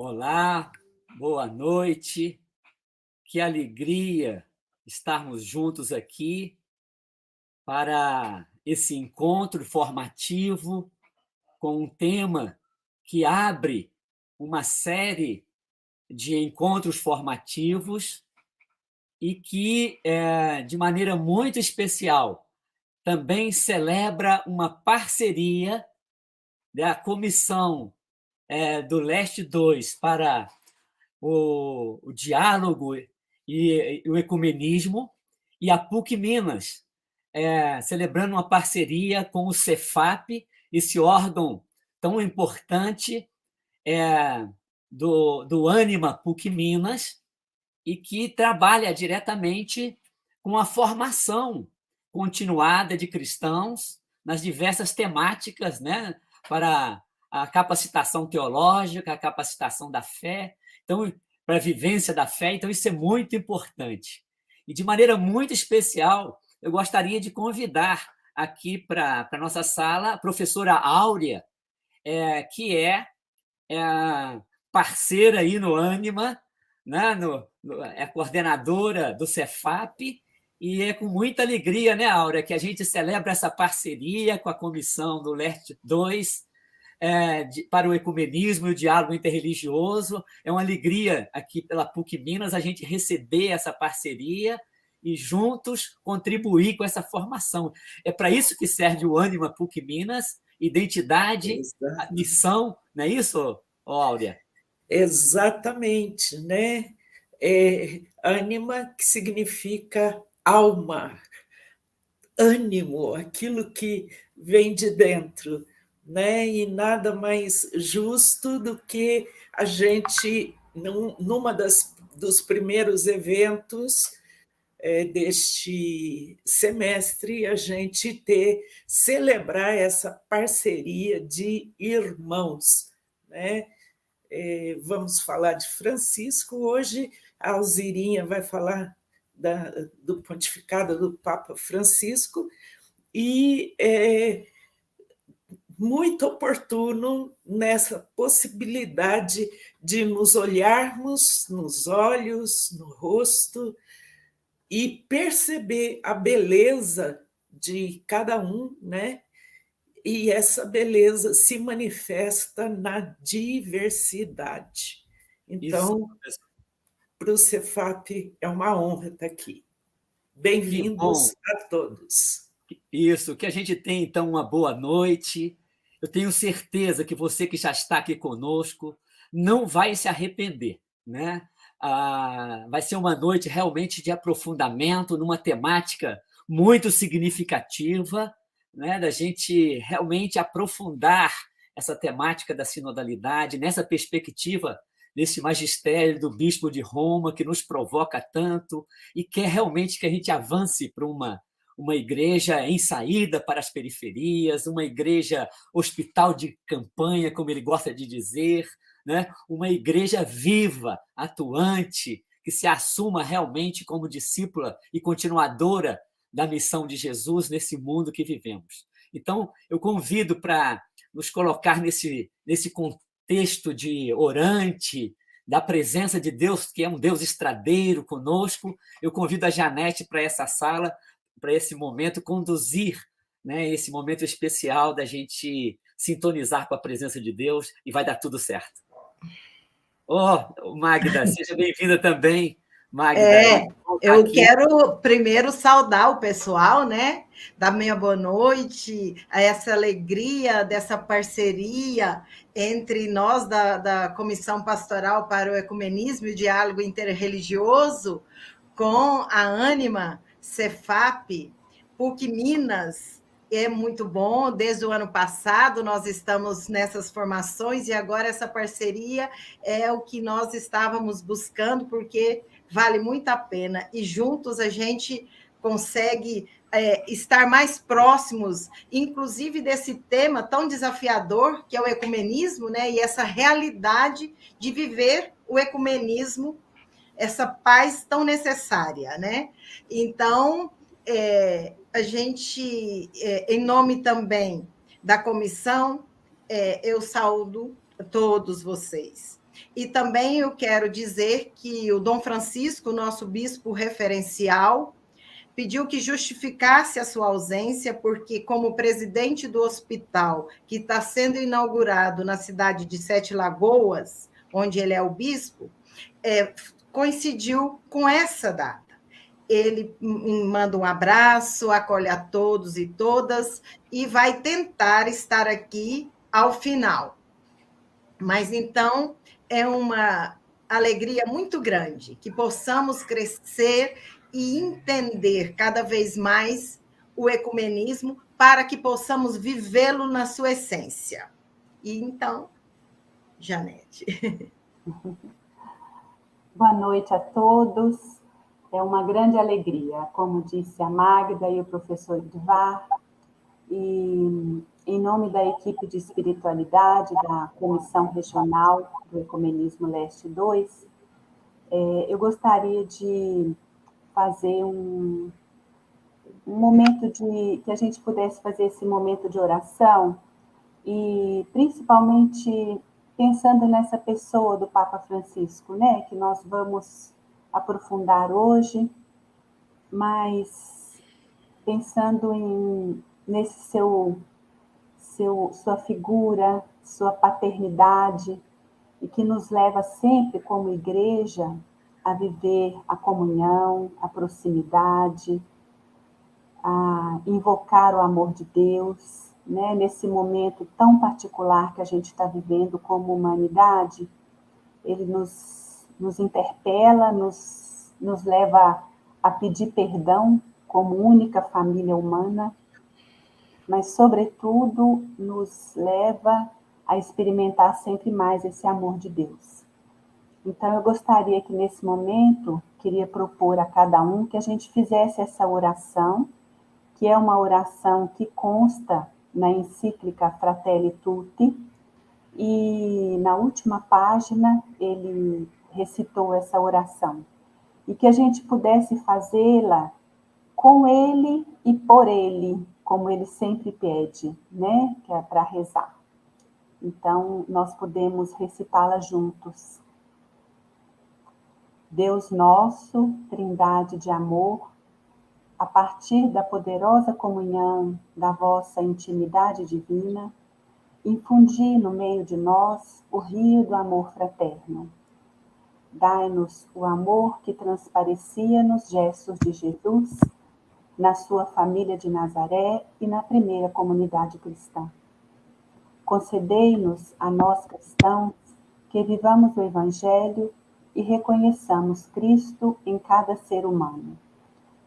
Olá, boa noite. Que alegria estarmos juntos aqui para esse encontro formativo com um tema que abre uma série de encontros formativos e que, de maneira muito especial, também celebra uma parceria da Comissão do Leste 2 para o diálogo e o ecumenismo, e a PUC Minas, celebrando uma parceria com o Cefap, esse órgão tão importante do Ânima PUC Minas, e que trabalha diretamente com a formação continuada de cristãos nas diversas temáticas, né, para a capacitação teológica, a capacitação da fé, então, para a vivência da fé. Então, isso é muito importante. E, de maneira muito especial, eu gostaria de convidar aqui para a nossa sala a professora Áurea, que é parceira aí no Ânima, né? É coordenadora do Cefap, e é com muita alegria, né, Áurea, que a gente celebra essa parceria com a Comissão do Leste 2 para o ecumenismo e o diálogo interreligioso. É uma alegria aqui pela PUC Minas a gente receber essa parceria e juntos contribuir com essa formação. É para isso que serve o Ânima PUC Minas: identidade, Exato. missão, não é isso, Áurea? Exatamente, né? Ânima, que significa alma, ânimo, aquilo que vem de dentro, né? E nada mais justo do que a gente, numa dos primeiros eventos deste semestre, a gente celebrar essa parceria de irmãos, né? Vamos falar de Francisco hoje. A Alzirinha vai falar do pontificado do Papa Francisco, e é muito oportuno nessa possibilidade de nos olharmos nos olhos, no rosto, e perceber a beleza de cada um, né? E essa beleza se manifesta na diversidade. Isso, Então, para o Cefap é uma honra estar aqui. que bom. Bem-vindos a todos. Isso, que a gente tenha, então, uma boa noite. Eu tenho certeza que você que já está aqui conosco não vai se arrepender, né? Vai ser uma noite realmente de aprofundamento numa temática muito significativa, né? Da gente realmente aprofundar essa temática da sinodalidade, nessa perspectiva desse magistério do Bispo de Roma, que nos provoca tanto e quer realmente que a gente avance para uma igreja em saída para as periferias, uma igreja hospital de campanha, como ele gosta de dizer, né? Uma igreja viva, atuante, que se assuma realmente como discípula e continuadora da missão de Jesus nesse mundo que vivemos. Então, eu convido para nos colocar nesse contexto de orante, da presença de Deus, que é um Deus estradeiro conosco. Eu convido a Janete para essa sala, para esse momento, conduzir, né, esse momento especial da gente sintonizar com a presença de Deus, e vai dar tudo certo. Magda, seja bem-vinda também, Magda. É muito bom estar Eu aqui. quero primeiro saudar o pessoal, né? Dar minha boa noite, a essa alegria dessa parceria entre nós da Comissão Pastoral para o Ecumenismo e o Diálogo Interreligioso com a Ânima, Cefap, PUC Minas. É muito bom. Desde o ano passado nós estamos nessas formações e agora essa parceria é o que nós estávamos buscando, porque vale muito a pena, e juntos a gente consegue estar mais próximos, inclusive desse tema tão desafiador que é o ecumenismo, né? E essa realidade de viver o ecumenismo, essa paz tão necessária, né? Então, a gente, em nome também da comissão, eu saúdo todos vocês. E também eu quero dizer que o Dom Francisco, nosso bispo referencial, pediu que justificasse a sua ausência, porque, como presidente do hospital que está sendo inaugurado na cidade de Sete Lagoas, onde ele é o bispo, coincidiu com essa data. Ele manda um abraço, acolhe a todos e todas, e vai tentar estar aqui ao final. Mas, então, é uma alegria muito grande que possamos crescer e entender cada vez mais o ecumenismo para que possamos vivê-lo na sua essência. E, então, Janete. Boa noite a todos. É uma grande alegria, como disse a Magda e o professor Edvar, e em nome da equipe de espiritualidade da Comissão Regional do Ecumenismo Leste 2, eu gostaria de fazer um momento que a gente pudesse fazer esse momento de oração, e principalmente pensando nessa pessoa do Papa Francisco, né, que nós vamos aprofundar hoje, mas pensando nesse sua figura, sua paternidade, e que nos leva sempre, como igreja, a viver a comunhão, a proximidade, a invocar o amor de Deus, né? Nesse momento tão particular que a gente está vivendo como humanidade, ele nos interpela, nos leva a pedir perdão como única família humana, mas, sobretudo, nos leva a experimentar sempre mais esse amor de Deus. Então, eu gostaria que, nesse momento, queria propor a cada um que a gente fizesse essa oração, que é uma oração que consta na encíclica Fratelli Tutti, e na última página ele recitou essa oração, e que a gente pudesse fazê-la com ele e por ele, como ele sempre pede, né? Que é para rezar. Então, nós podemos recitá-la juntos. Deus nosso, Trindade de amor, a partir da poderosa comunhão da vossa intimidade divina, infundi no meio de nós o rio do amor fraterno. Dai-nos o amor que transparecia nos gestos de Jesus, na sua família de Nazaré e na primeira comunidade cristã. Concedei-nos a nós cristãos que vivamos o Evangelho e reconheçamos Cristo em cada ser humano,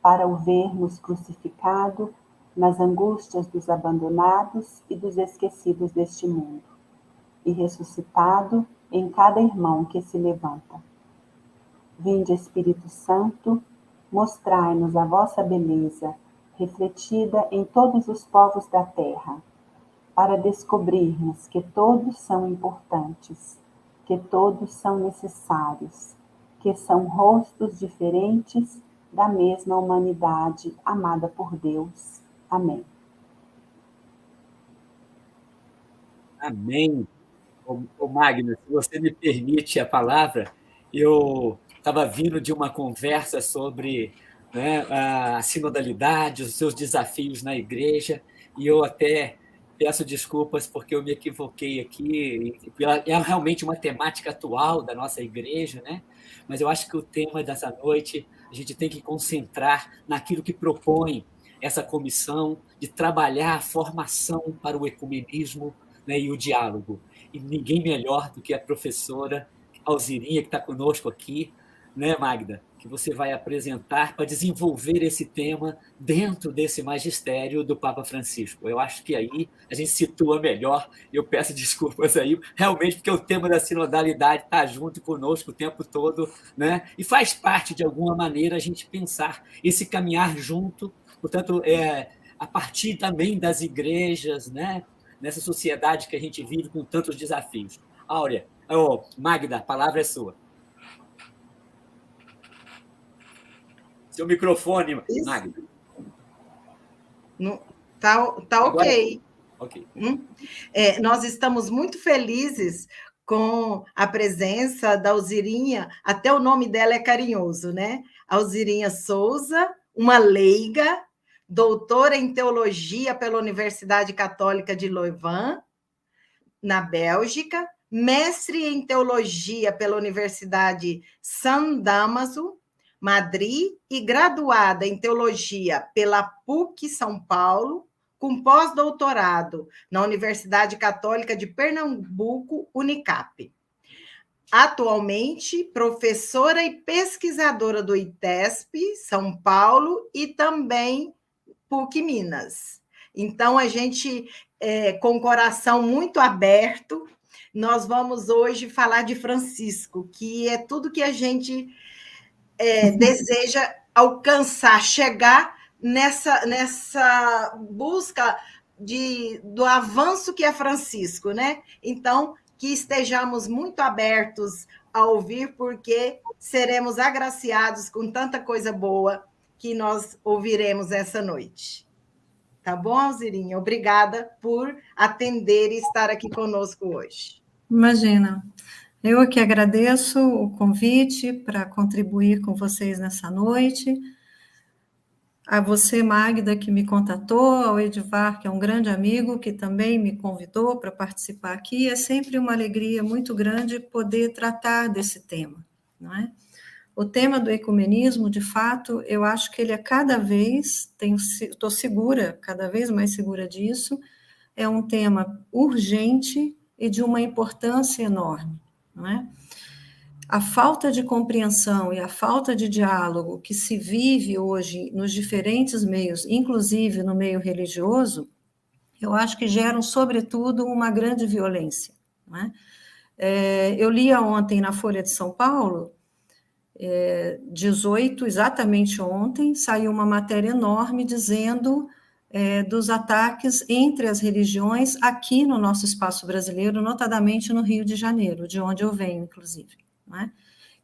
para o vermos crucificado nas angústias dos abandonados e dos esquecidos deste mundo, e ressuscitado em cada irmão que se levanta. Vinde, Espírito Santo, mostrai-nos a vossa beleza, refletida em todos os povos da terra, para descobrirmos que todos são importantes, que todos são necessários, que são rostos diferentes da mesma humanidade amada por Deus. Amém. Amém. Ô Magno, se você me permite a palavra, eu estava vindo de uma conversa sobre, né, a sinodalidade, os seus desafios na igreja, e eu até peço desculpas porque eu me equivoquei aqui. É realmente uma temática atual da nossa igreja, né? Mas eu acho que o tema dessa noite a gente tem que concentrar naquilo que propõe essa comissão de trabalhar a formação para o ecumenismo, né, e o diálogo. E ninguém melhor do que a professora Alzirinha, que está conosco aqui, né, Magda, que você vai apresentar para desenvolver esse tema dentro desse magistério do Papa Francisco. Eu acho que aí a gente situa melhor. Eu peço desculpas aí, realmente, porque o tema da sinodalidade está junto conosco o tempo todo, né? E faz parte, de alguma maneira, a gente pensar esse caminhar junto, portanto, a partir também das igrejas, né? Nessa sociedade que a gente vive com tantos desafios. Áurea, Magda, a palavra é sua. Seu microfone, Magda. Tá ok. Ok. Nós estamos muito felizes com a presença da Alzirinha, até o nome dela é carinhoso, né? Alzirinha Souza, uma leiga, doutora em teologia pela Universidade Católica de Louvain, na Bélgica, mestre em teologia pela Universidade San Damaso, Madrid, e graduada em teologia pela PUC São Paulo, com pós-doutorado na Universidade Católica de Pernambuco, Unicap. Atualmente, professora e pesquisadora do ITESP, São Paulo, e também PUC Minas. Então, a gente, com o coração muito aberto, nós vamos hoje falar de Francisco, que é tudo que a gente deseja alcançar, chegar nessa busca do avanço que é Francisco, né? Então, que estejamos muito abertos a ouvir, porque seremos agraciados com tanta coisa boa que nós ouviremos essa noite. Tá bom, Alzirinha? Obrigada por atender e estar aqui conosco hoje. Imagina. Eu que agradeço o convite para contribuir com vocês nessa noite. A você, Magda, que me contatou, ao Edivar, que é um grande amigo, que também me convidou para participar aqui. É sempre uma alegria muito grande poder tratar desse tema, não é? O tema do ecumenismo, de fato, eu acho que ele é cada vez, estou segura, cada vez mais segura disso, é um tema urgente e de uma importância enorme, não é? A falta de compreensão e a falta de diálogo que se vive hoje nos diferentes meios, inclusive no meio religioso, eu acho que geram, sobretudo, uma grande violência, não é? Eu lia ontem na Folha de São Paulo, 18, exatamente ontem, saiu uma matéria enorme dizendo dos ataques entre as religiões aqui no nosso espaço brasileiro, notadamente no Rio de Janeiro, de onde eu venho, inclusive. Não é?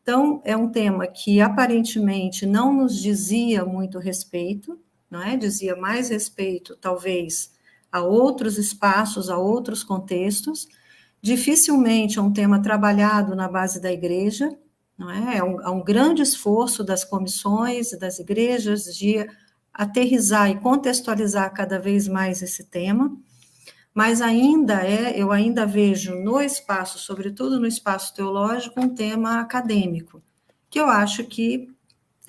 Então, é um tema que aparentemente não nos dizia muito respeito, não é? Dizia mais respeito, talvez, a outros espaços, a outros contextos. Dificilmente é um tema trabalhado na base da igreja, não é? Há um grande esforço das comissões e das igrejas de aterrissar e contextualizar cada vez mais esse tema, mas eu ainda vejo no espaço, sobretudo no espaço teológico, um tema acadêmico, que eu acho que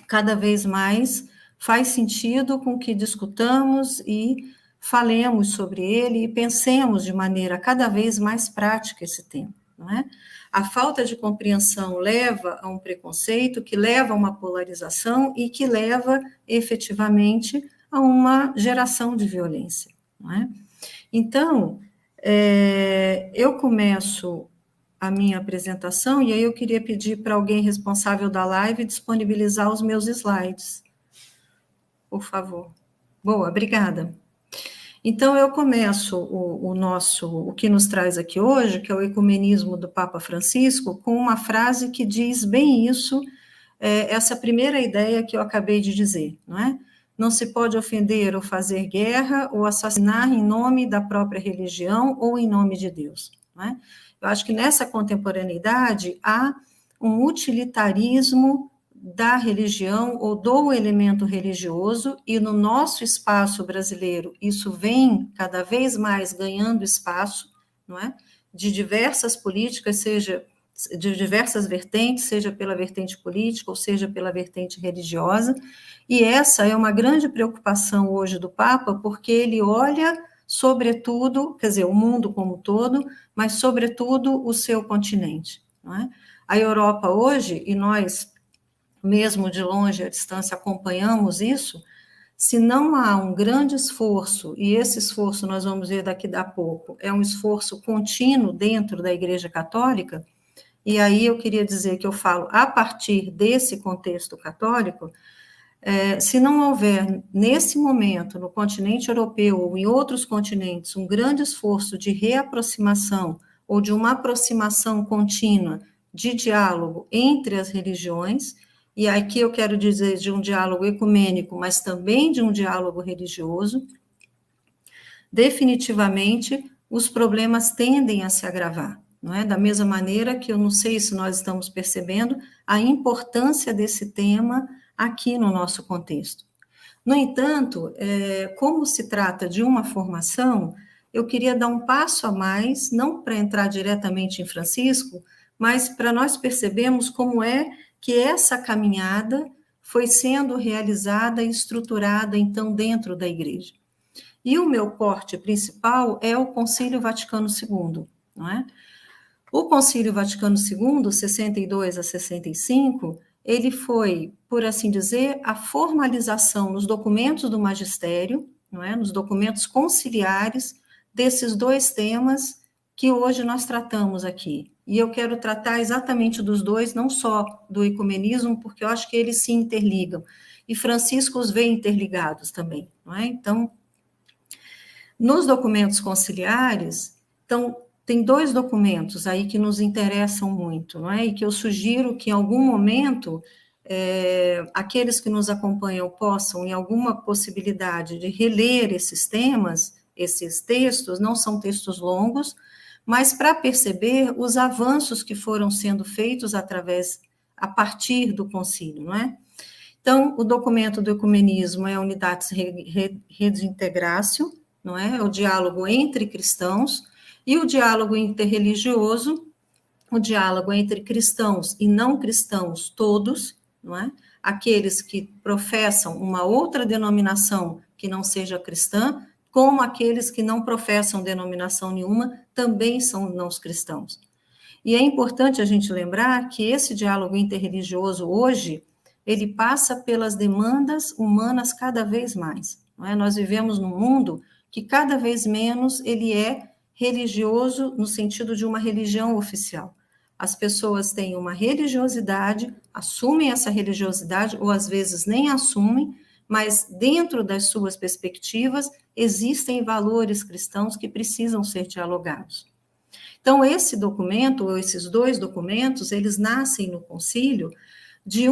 cada vez mais faz sentido com que discutamos e falemos sobre ele e pensemos de maneira cada vez mais prática esse tema, não é? A falta de compreensão leva a um preconceito, que leva a uma polarização e que leva, efetivamente, a uma geração de violência, não é? Então, eu começo a minha apresentação e aí eu queria pedir para alguém responsável da live disponibilizar os meus slides, por favor. Boa, obrigada. Então, eu começo o que nos traz aqui hoje, que é o ecumenismo do Papa Francisco, com uma frase que diz bem isso, essa primeira ideia que eu acabei de dizer, não é? Não se pode ofender ou fazer guerra ou assassinar em nome da própria religião ou em nome de Deus, não é? Eu acho que nessa contemporaneidade há um utilitarismo da religião ou do elemento religioso, e no nosso espaço brasileiro isso vem cada vez mais ganhando espaço, não é? De diversas políticas, seja de diversas vertentes, seja pela vertente política ou seja pela vertente religiosa, e essa é uma grande preocupação hoje do Papa, porque ele olha sobretudo, quer dizer, o mundo como um todo, mas sobretudo o seu continente, não é? A Europa hoje, e nós mesmo de longe, à distância, acompanhamos isso, se não há um grande esforço, e esse esforço nós vamos ver daqui a pouco, é um esforço contínuo dentro da Igreja Católica, e aí eu queria dizer que eu falo a partir desse contexto católico, se não houver, nesse momento, no continente europeu ou em outros continentes, um grande esforço de reaproximação ou de uma aproximação contínua de diálogo entre as religiões, e aqui eu quero dizer de um diálogo ecumênico, mas também de um diálogo religioso, definitivamente os problemas tendem a se agravar, não é? Da mesma maneira que eu não sei se nós estamos percebendo a importância desse tema aqui no nosso contexto. No entanto, como se trata de uma formação, eu queria dar um passo a mais, não para entrar diretamente em Francisco, mas para nós percebermos como é que essa caminhada foi sendo realizada e estruturada, então, dentro da igreja. E o meu corte principal é o Concílio Vaticano II, não é? O Concílio Vaticano II, 62 a 65, ele foi, por assim dizer, a formalização nos documentos do magistério, não é? Nos documentos conciliares desses dois temas que hoje nós tratamos aqui. E eu quero tratar exatamente dos dois, não só do ecumenismo, porque eu acho que eles se interligam. E Francisco os vê interligados também, não é? Então, nos documentos conciliares, então, tem dois documentos aí que nos interessam muito, não é? E que eu sugiro que, em algum momento, aqueles que nos acompanham possam, em alguma possibilidade de reler esses temas, esses textos, não são textos longos, mas para perceber os avanços que foram sendo feitos a partir do concílio, não é? Então, o documento do ecumenismo é Unitatis Redintegratio, não é? É o diálogo entre cristãos, e o diálogo interreligioso, o diálogo entre cristãos e não cristãos todos, não é? Aqueles que professam uma outra denominação que não seja cristã, como aqueles que não professam denominação nenhuma, também são não cristãos. E é importante a gente lembrar que esse diálogo interreligioso hoje, ele passa pelas demandas humanas cada vez mais, não é? Nós vivemos num mundo que cada vez menos ele é religioso no sentido de uma religião oficial. As pessoas têm uma religiosidade, assumem essa religiosidade, ou às vezes nem assumem, mas dentro das suas perspectivas existem valores cristãos que precisam ser dialogados. Então, esse documento, ou esses dois documentos, eles nascem no concílio de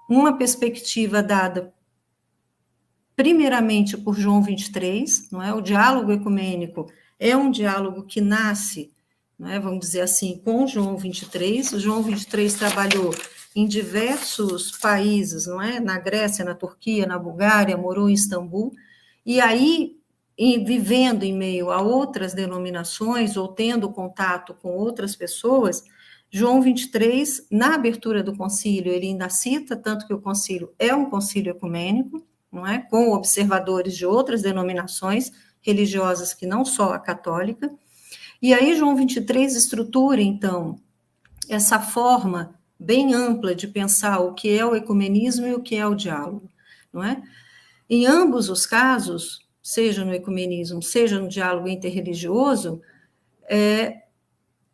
uma perspectiva dada primeiramente por João 23, não é? O diálogo ecumênico é um diálogo que nasce, não é? Vamos dizer assim, com João 23. O João 23 trabalhou em diversos países, não é? Na Grécia, na Turquia, na Bulgária, morou em Istambul, e aí, vivendo em meio a outras denominações, ou tendo contato com outras pessoas, João 23, na abertura do concílio, ele ainda cita, tanto que o concílio é um concílio ecumênico, não é? Com observadores de outras denominações religiosas que não só a católica, e aí João 23 estrutura, então, essa forma bem ampla de pensar o que é o ecumenismo e o que é o diálogo, não é? Em ambos os casos, seja no ecumenismo, seja no diálogo interreligioso,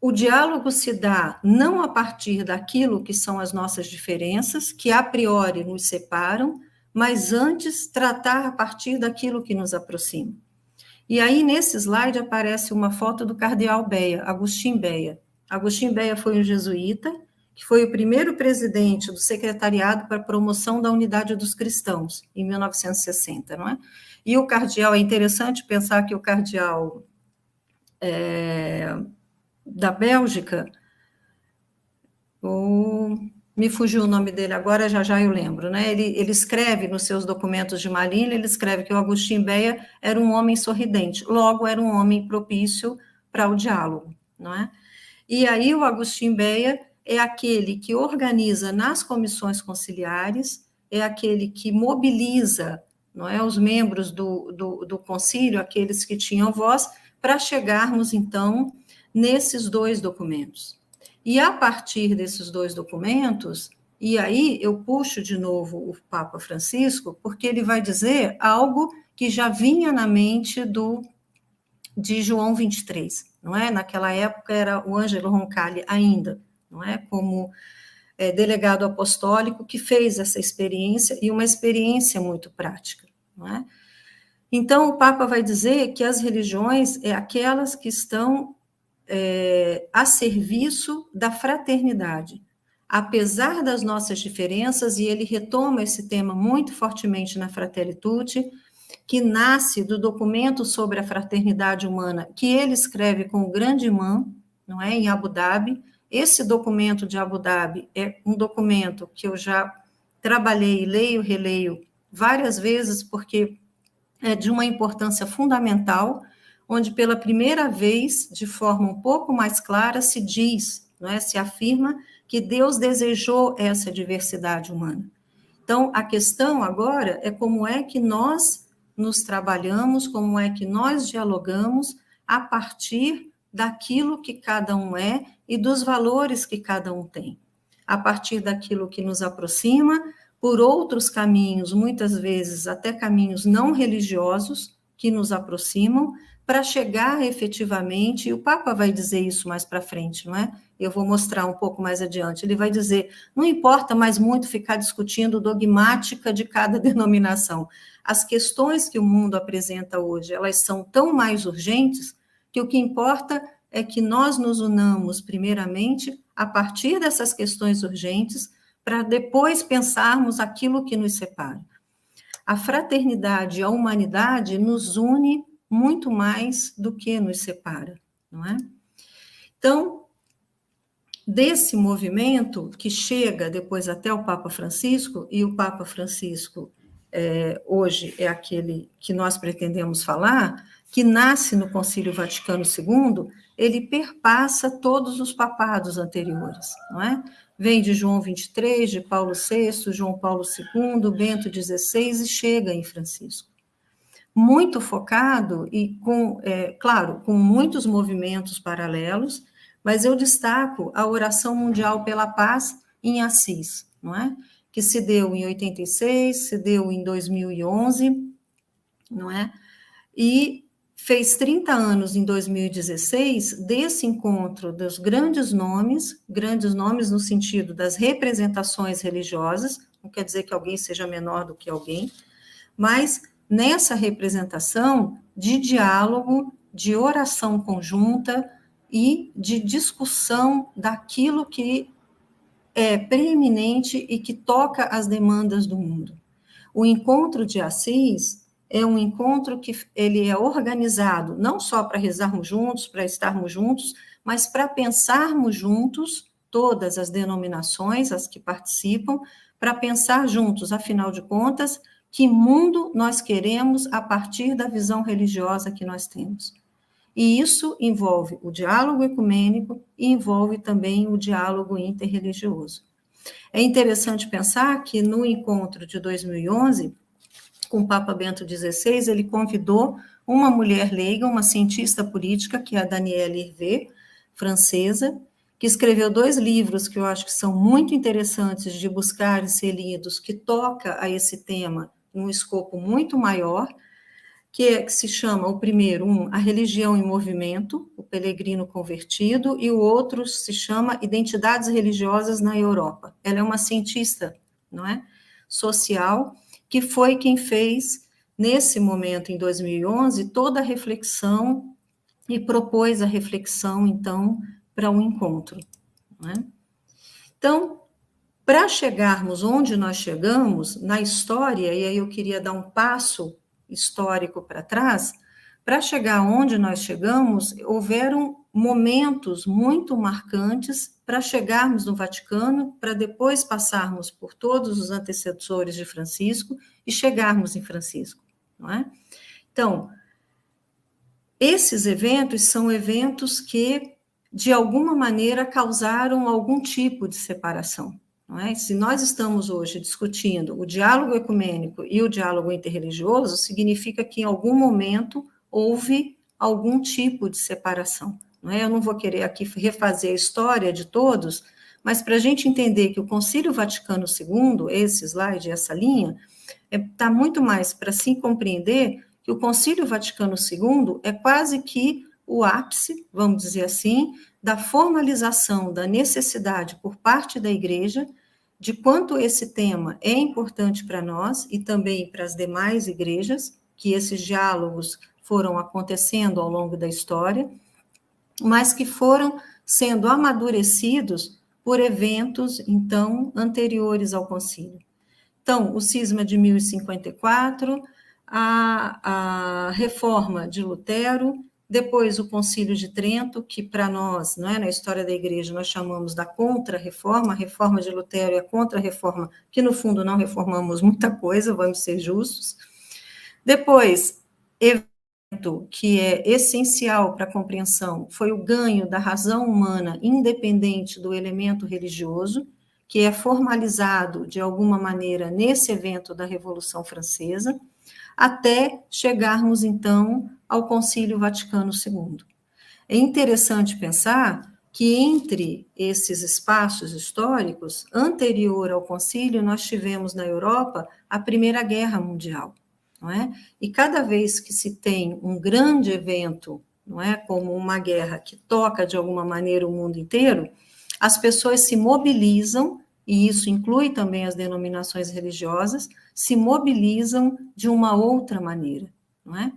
o diálogo se dá não a partir daquilo que são as nossas diferenças, que a priori nos separam, mas antes tratar a partir daquilo que nos aproxima. E aí, nesse slide, aparece uma foto do cardeal Beia, Agustin Beia. Agustin Beia foi um jesuíta, que foi o primeiro presidente do Secretariado para a Promoção da Unidade dos Cristãos, em 1960, não é? E o cardeal, é interessante pensar que o cardeal da Bélgica, me fugiu o nome dele agora, já eu lembro, né? Ele escreve nos seus documentos de Malines, ele escreve que o Agustin Beia era um homem sorridente, logo era um homem propício para o diálogo, não é? E aí o Agustin Beia é aquele que organiza nas comissões conciliares, é aquele que mobiliza, não é, os membros do concílio, aqueles que tinham voz, para chegarmos, então, nesses dois documentos. E a partir desses dois documentos, e aí eu puxo de novo o Papa Francisco, porque ele vai dizer algo que já vinha na mente de João 23, não é? Naquela época era o Ângelo Roncalli ainda, não é? Como delegado apostólico que fez essa experiência, e uma experiência muito prática, não é? Então, o Papa vai dizer que as religiões é aquelas que estão a serviço da fraternidade, apesar das nossas diferenças, e ele retoma esse tema muito fortemente na Fratelli Tutti, que nasce do documento sobre a fraternidade humana, que ele escreve com o grande imã, não é, em Abu Dhabi. Esse documento de Abu Dhabi é um documento que eu já trabalhei, leio, releio várias vezes, porque é de uma importância fundamental, onde pela primeira vez, de forma um pouco mais clara, se diz, não é, se afirma que Deus desejou essa diversidade humana. Então, a questão agora é como é que nós nos trabalhamos, como é que nós dialogamos a partir daquilo que cada um é e dos valores que cada um tem. A partir daquilo que nos aproxima, por outros caminhos, muitas vezes até caminhos não religiosos, que nos aproximam, para chegar efetivamente, e o Papa vai dizer isso mais para frente, não é? Eu vou mostrar um pouco mais adiante. Ele vai dizer, não importa mais muito ficar discutindo dogmática de cada denominação. As questões que o mundo apresenta hoje, elas são tão mais urgentes que o que importa é que nós nos unamos, primeiramente, a partir dessas questões urgentes, para depois pensarmos aquilo que nos separa. A fraternidade e a humanidade nos une muito mais do que nos separa, não é? Então, desse movimento que chega depois até o Papa Francisco, e o Papa Francisco hoje é aquele que nós pretendemos falar, que nasce no Concílio Vaticano II, ele perpassa todos os papados anteriores, não é? Vem de João XXIII, de Paulo VI, João Paulo II, Bento XVI e chega em Francisco. Muito focado e com, claro, com muitos movimentos paralelos, mas eu destaco a Oração Mundial pela Paz em Assis, não é? Que se deu em 86, se deu em 2011, não é? E fez 30 anos em 2016 desse encontro dos grandes nomes no sentido das representações religiosas, não quer dizer que alguém seja menor do que alguém, mas nessa representação de diálogo, de oração conjunta e de discussão daquilo que é preeminente e que toca as demandas do mundo. O encontro de Assis é um encontro que ele é organizado não só para rezarmos juntos, para estarmos juntos, mas para pensarmos juntos, todas as denominações, as que participam, para pensar juntos, afinal de contas, que mundo nós queremos a partir da visão religiosa que nós temos. E isso envolve o diálogo ecumênico e envolve também o diálogo interreligioso. É interessante pensar que no encontro de 2011, com o Papa Bento XVI, ele convidou uma mulher leiga, uma cientista política, que é a Danielle Hervé, francesa, que escreveu 2 livros que eu acho que são muito interessantes de buscar e ser lidos, que toca a esse tema num escopo muito maior, que se chama, o primeiro, A Religião em Movimento, o Peregrino Convertido, e o outro se chama Identidades Religiosas na Europa. Ela é uma cientista, não é? Social, que foi quem fez, nesse momento, em 2011, toda a reflexão e propôs a reflexão, então, para um encontro, não é? Então, para chegarmos onde nós chegamos, na história, e aí eu queria dar um passo histórico para trás, para chegar onde nós chegamos, houveram momentos muito marcantes para chegarmos no Vaticano, para depois passarmos por todos os antecessores de Francisco e chegarmos em Francisco, não é? Então, esses eventos são eventos que, de alguma maneira, causaram algum tipo de separação. Não é? Se nós estamos hoje discutindo o diálogo ecumênico e o diálogo interreligioso, significa que em algum momento houve algum tipo de separação. Não é? Eu não vou querer aqui refazer a história de todos, mas para a gente entender que o Concílio Vaticano II, esse slide, essa linha, está muito mais para se compreender que o Concílio Vaticano II é quase que o ápice, vamos dizer assim, da formalização da necessidade por parte da Igreja de quanto esse tema é importante para nós e também para as demais igrejas, que esses diálogos foram acontecendo ao longo da história, mas que foram sendo amadurecidos por eventos, então, anteriores ao concílio. Então, o cisma de 1054, a reforma de Lutero, depois o Concílio de Trento, que para nós, não é, na história da igreja, nós chamamos da Contra-Reforma, a reforma de Lutero e a Contra-Reforma, que no fundo não reformamos muita coisa, vamos ser justos. Depois, evento que é essencial para a compreensão foi o ganho da razão humana independente do elemento religioso, que é formalizado de alguma maneira nesse evento da Revolução Francesa, até chegarmos, então, ao Concílio Vaticano II. É interessante pensar que entre esses espaços históricos, anterior ao concílio, nós tivemos na Europa a Primeira Guerra Mundial, não é? E cada vez que se tem um grande evento, não é, como uma guerra que toca de alguma maneira o mundo inteiro, as pessoas se mobilizam, e isso inclui também as denominações religiosas, se mobilizam de uma outra maneira, não é?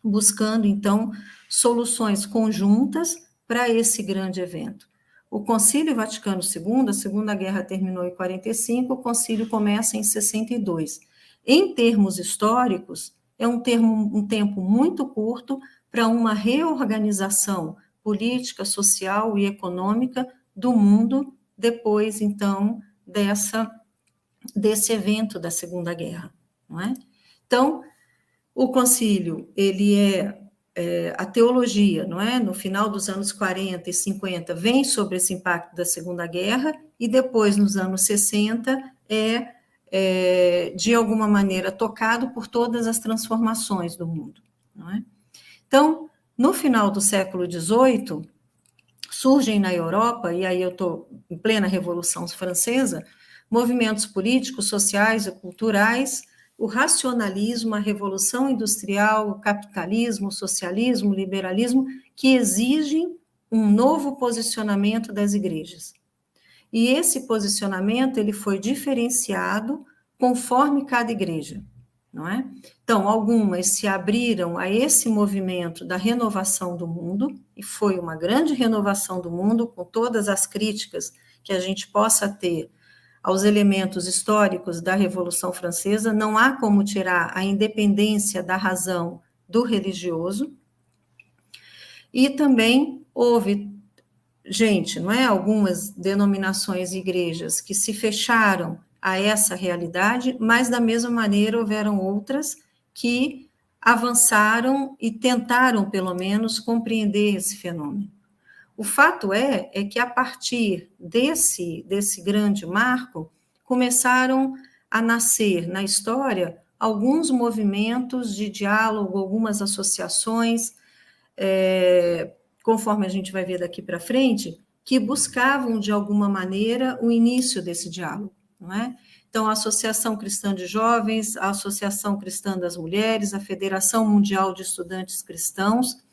Buscando, então, soluções conjuntas para esse grande evento. O Concílio Vaticano II, a Segunda Guerra terminou em 45, o concílio começa em 62. Em termos históricos, é um tempo muito curto para uma reorganização política, social e econômica do mundo depois, então, desse evento da Segunda Guerra, não é? Então, o concílio, a teologia, não é? No final dos anos 40 e 50, vem sobre esse impacto da Segunda Guerra, e depois, nos anos 60, de alguma maneira, tocado por todas as transformações do mundo, não é? Então, no final do século XVIII, surgem na Europa, e aí eu estou em plena Revolução Francesa, movimentos políticos, sociais e culturais, o racionalismo, a revolução industrial, o capitalismo, o socialismo, o liberalismo, que exigem um novo posicionamento das igrejas. E esse posicionamento ele foi diferenciado conforme cada igreja, não é? Então, algumas se abriram a esse movimento da renovação do mundo, e foi uma grande renovação do mundo, com todas as críticas que a gente possa ter aos elementos históricos da Revolução Francesa, não há como tirar a independência da razão do religioso. E também houve gente, não é? Algumas denominações e igrejas que se fecharam a essa realidade, mas da mesma maneira houveram outras que avançaram e tentaram, pelo menos, compreender esse fenômeno. O fato é que a partir desse grande marco, começaram a nascer na história alguns movimentos de diálogo, algumas associações, conforme a gente vai ver daqui para frente, que buscavam, de alguma maneira, o início desse diálogo, não é? Então, a Associação Cristã de Jovens, a Associação Cristã das Mulheres, a Federação Mundial de Estudantes Cristãos,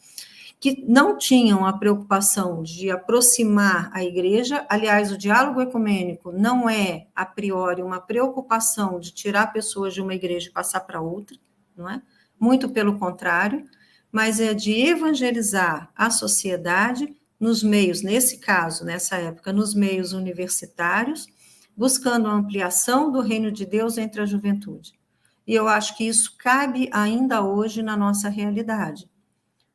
que não tinham a preocupação de aproximar a igreja. Aliás, o diálogo ecumênico não é, a priori, uma preocupação de tirar pessoas de uma igreja e passar para outra, não é? Muito pelo contrário, mas é de evangelizar a sociedade nos meios, nesse caso, nessa época, nos meios universitários, buscando a ampliação do reino de Deus entre a juventude. E eu acho que isso cabe ainda hoje na nossa realidade.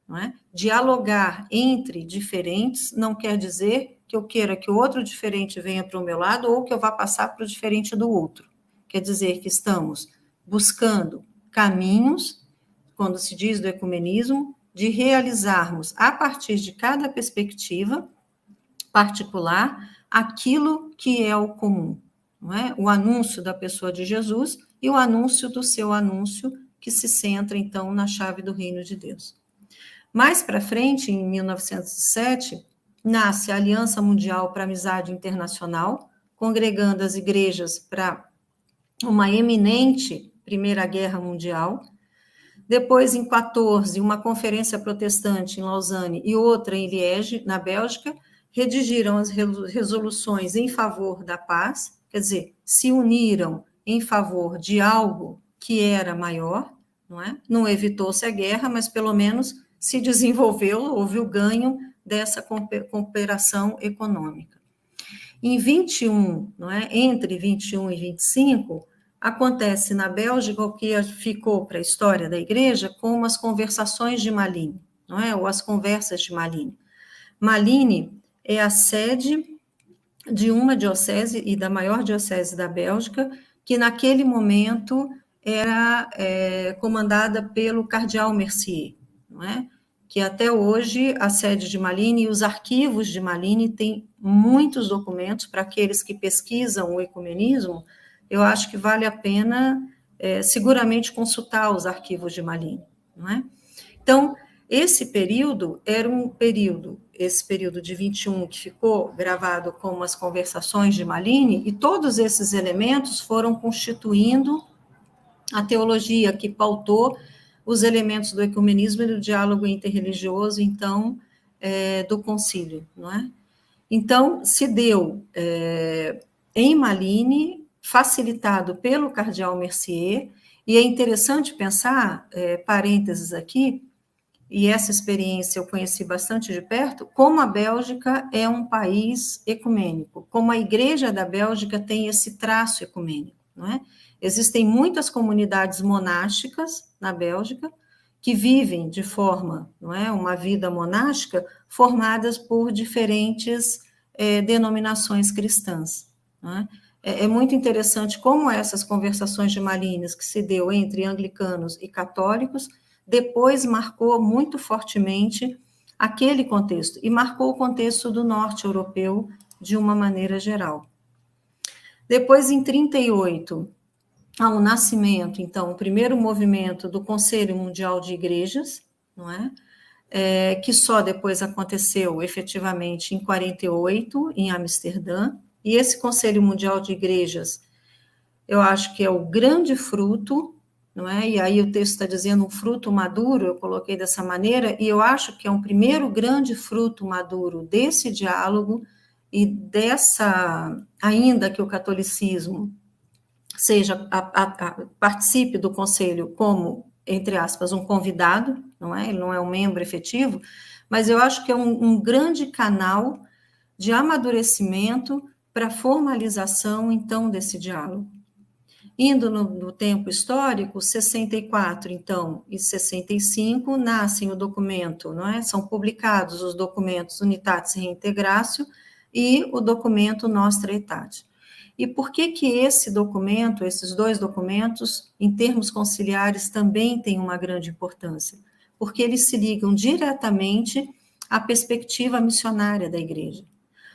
Não é? Dialogar entre diferentes não quer dizer que eu queira que o outro diferente venha para o meu lado ou que eu vá passar para o diferente do outro. Quer dizer que estamos buscando caminhos, quando se diz do ecumenismo, de realizarmos, a partir de cada perspectiva particular, aquilo que é o comum. Não é? O anúncio da pessoa de Jesus e o anúncio do seu anúncio, que se centra, então, na chave do reino de Deus. Mais para frente, em 1907, nasce a Aliança Mundial para a Amizade Internacional, congregando as igrejas para uma eminente Primeira Guerra Mundial. Depois, em 14, uma conferência protestante em Lausanne e outra em Liege, na Bélgica, redigiram as resoluções em favor da paz, quer dizer, se uniram em favor de algo que era maior, não é? Não evitou-se a guerra, mas pelo menos se desenvolveu, houve o ganho dessa cooperação econômica. Em 21, não é? Entre 21 e 25, acontece na Bélgica o que ficou para a história da igreja como as conversações de Malines, não é? Ou as conversas de Malines. Malines é a sede de uma diocese e da maior diocese da Bélgica, que naquele momento era comandada pelo cardeal Mercier, não é? Que até hoje a sede de Malines e os arquivos de Malines têm muitos documentos. Para aqueles que pesquisam o ecumenismo, eu acho que vale a pena seguramente consultar os arquivos de Malines, não é? Então, esse período era esse período de 21, que ficou gravado como as conversações de Malines, e todos esses elementos foram constituindo a teologia que pautou os elementos do ecumenismo e do diálogo interreligioso, então, do concílio, não é? Então, se deu em Malines, facilitado pelo cardeal Mercier, e é interessante pensar, parênteses aqui, e essa experiência eu conheci bastante de perto, como a Bélgica é um país ecumênico, como a Igreja da Bélgica tem esse traço ecumênico, não é? Existem muitas comunidades monásticas na Bélgica que vivem de forma, não é, uma vida monástica, formadas por diferentes denominações cristãs, não é? É muito interessante como essas conversações de Malines, que se deu entre anglicanos e católicos, depois marcou muito fortemente aquele contexto, e marcou o contexto do norte europeu de uma maneira geral. Depois, em 1938, há o nascimento, então, o primeiro movimento do Conselho Mundial de Igrejas, não é? Que só depois aconteceu efetivamente em 1948, em Amsterdã, e esse Conselho Mundial de Igrejas, eu acho que é o grande fruto, não é? E aí o texto está dizendo um fruto maduro, eu coloquei dessa maneira, e eu acho que é um primeiro grande fruto maduro desse diálogo e dessa, ainda que o catolicismo seja, participe do conselho como, entre aspas, um convidado, não é? Ele não é um membro efetivo, mas eu acho que é um grande canal de amadurecimento para a formalização, então, desse diálogo. Indo no tempo histórico, 64, então, e 65, nascem o documento, não é? São publicados os documentos Unitatis Reintegratio e o documento Nostra Aetate. E por que esse documento, esses dois documentos, em termos conciliares, também têm uma grande importância? Porque eles se ligam diretamente à perspectiva missionária da Igreja.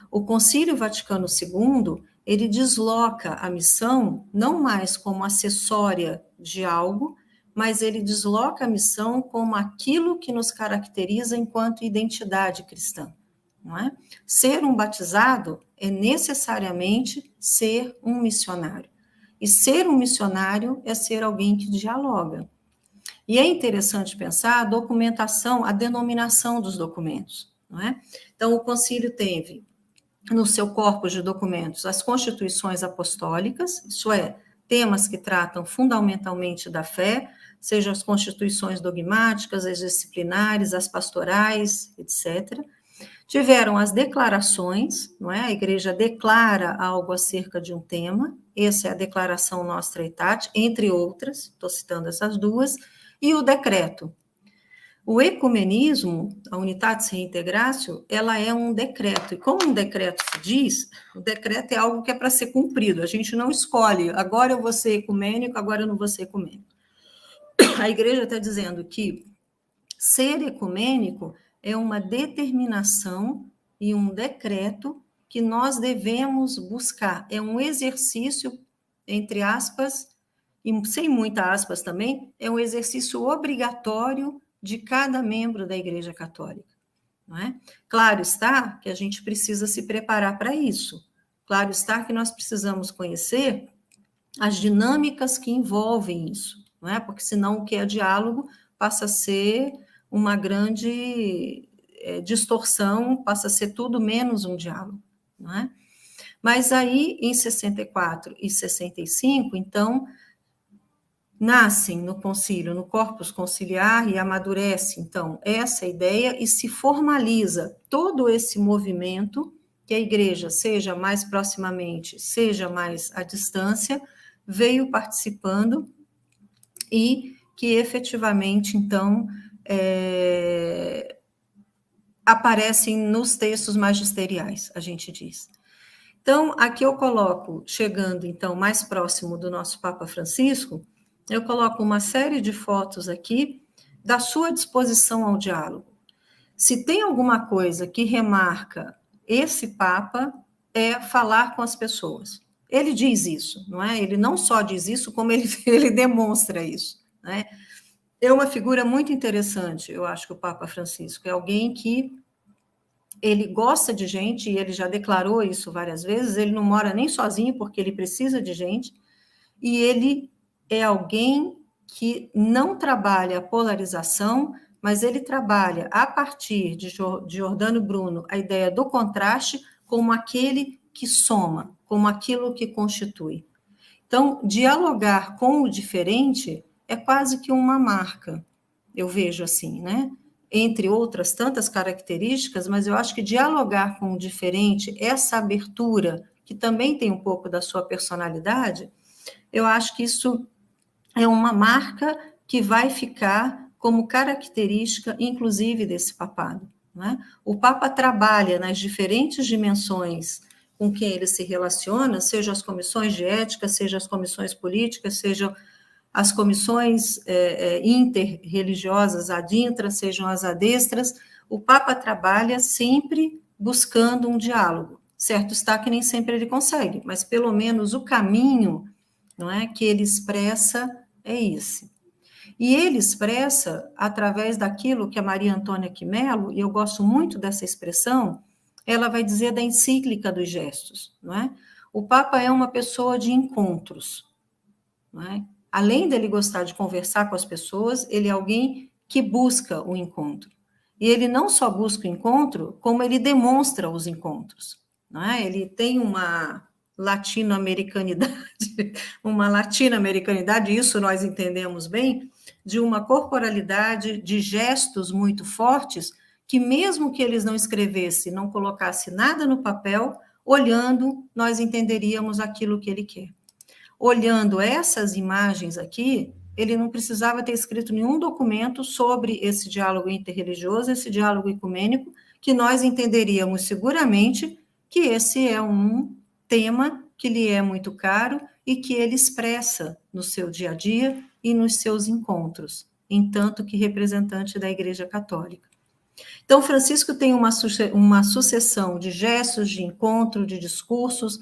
O Concílio Vaticano II, ele desloca a missão não mais como acessória de algo, mas ele desloca a missão como aquilo que nos caracteriza enquanto identidade cristã, não é? Ser um batizado é necessariamente ser um missionário. E ser um missionário é ser alguém que dialoga. E é interessante pensar a documentação, a denominação dos documentos, não é? Então, o concílio teve no seu corpus de documentos as constituições apostólicas, isso é, temas que tratam fundamentalmente da fé, sejam as constituições dogmáticas, as disciplinares, as pastorais, etc. Tiveram as declarações, não é? A igreja declara algo acerca de um tema, essa é a declaração Nostra Aetate, entre outras, estou citando essas duas, e o decreto. O ecumenismo, a Unitatis Reintegratio, ela é um decreto, e como um decreto se diz, o decreto é algo que é para ser cumprido, a gente não escolhe, agora eu vou ser ecumênico, agora eu não vou ser ecumênico. A igreja está dizendo que ser ecumênico é uma determinação e um decreto que nós devemos buscar, é um exercício, entre aspas, e sem muitas aspas também, é um exercício obrigatório de cada membro da Igreja Católica, não é? Claro está que a gente precisa se preparar para isso. Claro está que nós precisamos conhecer as dinâmicas que envolvem isso, não é? Porque senão o que é diálogo passa a ser uma grande distorção, passa a ser tudo menos um diálogo, não é? Mas aí, em 64 e 65, então, nascem no concílio, no corpus conciliar, e amadurece, então, essa ideia e se formaliza todo esse movimento, que a igreja, seja mais proximamente, seja mais à distância, veio participando e que efetivamente, então, aparecem nos textos magisteriais, a gente diz. Então, aqui eu coloco, chegando então mais próximo do nosso Papa Francisco, eu coloco uma série de fotos aqui da sua disposição ao diálogo. Se tem alguma coisa que remarca esse Papa, é falar com as pessoas. Ele diz isso, não é? Ele não só diz isso, como ele demonstra isso, né? É uma figura muito interessante, eu acho, que o Papa Francisco é alguém que ele gosta de gente, e ele já declarou isso várias vezes, ele não mora nem sozinho, porque ele precisa de gente, e ele é alguém que não trabalha a polarização, mas ele trabalha, a partir de Giordano Bruno, a ideia do contraste como aquele que soma, como aquilo que constitui. Então, dialogar com o diferente é quase que uma marca, eu vejo assim, né? Entre outras tantas características, mas eu acho que dialogar com o diferente, essa abertura, que também tem um pouco da sua personalidade, eu acho que isso é uma marca que vai ficar como característica, inclusive, desse papado, né? O Papa trabalha nas diferentes dimensões com quem ele se relaciona, seja as comissões de ética, seja as comissões políticas, sejam as comissões interreligiosas, adintras, sejam as adestras, o Papa trabalha sempre buscando um diálogo. Certo está que nem sempre ele consegue, mas pelo menos o caminho, não é, que ele expressa é esse. E ele expressa através daquilo que a Maria Antônia Quimelo, e eu gosto muito dessa expressão, ela vai dizer da encíclica dos gestos, não é? O Papa é uma pessoa de encontros, não é? Além dele gostar de conversar com as pessoas, ele é alguém que busca o encontro. E ele não só busca o encontro, como ele demonstra os encontros, não é? Ele tem uma latino-americanidade, isso nós entendemos bem, de uma corporalidade, de gestos muito fortes, que mesmo que eles não escrevessem, não colocassem nada no papel, olhando, nós entenderíamos aquilo que ele quer. Olhando essas imagens aqui, ele não precisava ter escrito nenhum documento sobre esse diálogo interreligioso, esse diálogo ecumênico, que nós entenderíamos seguramente que esse é um tema que lhe é muito caro e que ele expressa no seu dia a dia e nos seus encontros, entanto que representante da Igreja Católica. Então, Francisco tem uma sucessão de gestos, de encontro, de discursos,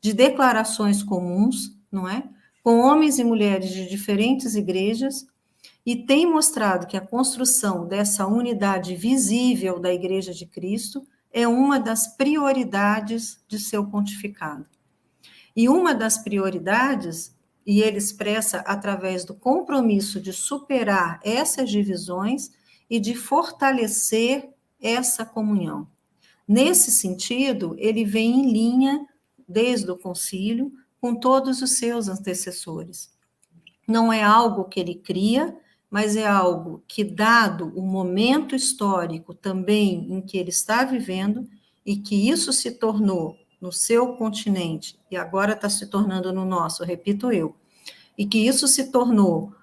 de declarações comuns, não é? Com homens e mulheres de diferentes igrejas, e tem mostrado que a construção dessa unidade visível da Igreja de Cristo é uma das prioridades de seu pontificado. E uma das prioridades, e ele expressa através do compromisso de superar essas divisões e de fortalecer essa comunhão. Nesse sentido, ele vem em linha, desde o concílio, com todos os seus antecessores. Não é algo que ele cria, mas é algo que, dado o momento histórico também em que ele está vivendo, e que isso se tornou no seu continente, e agora está se tornando no nosso, repito eu, e que isso se tornou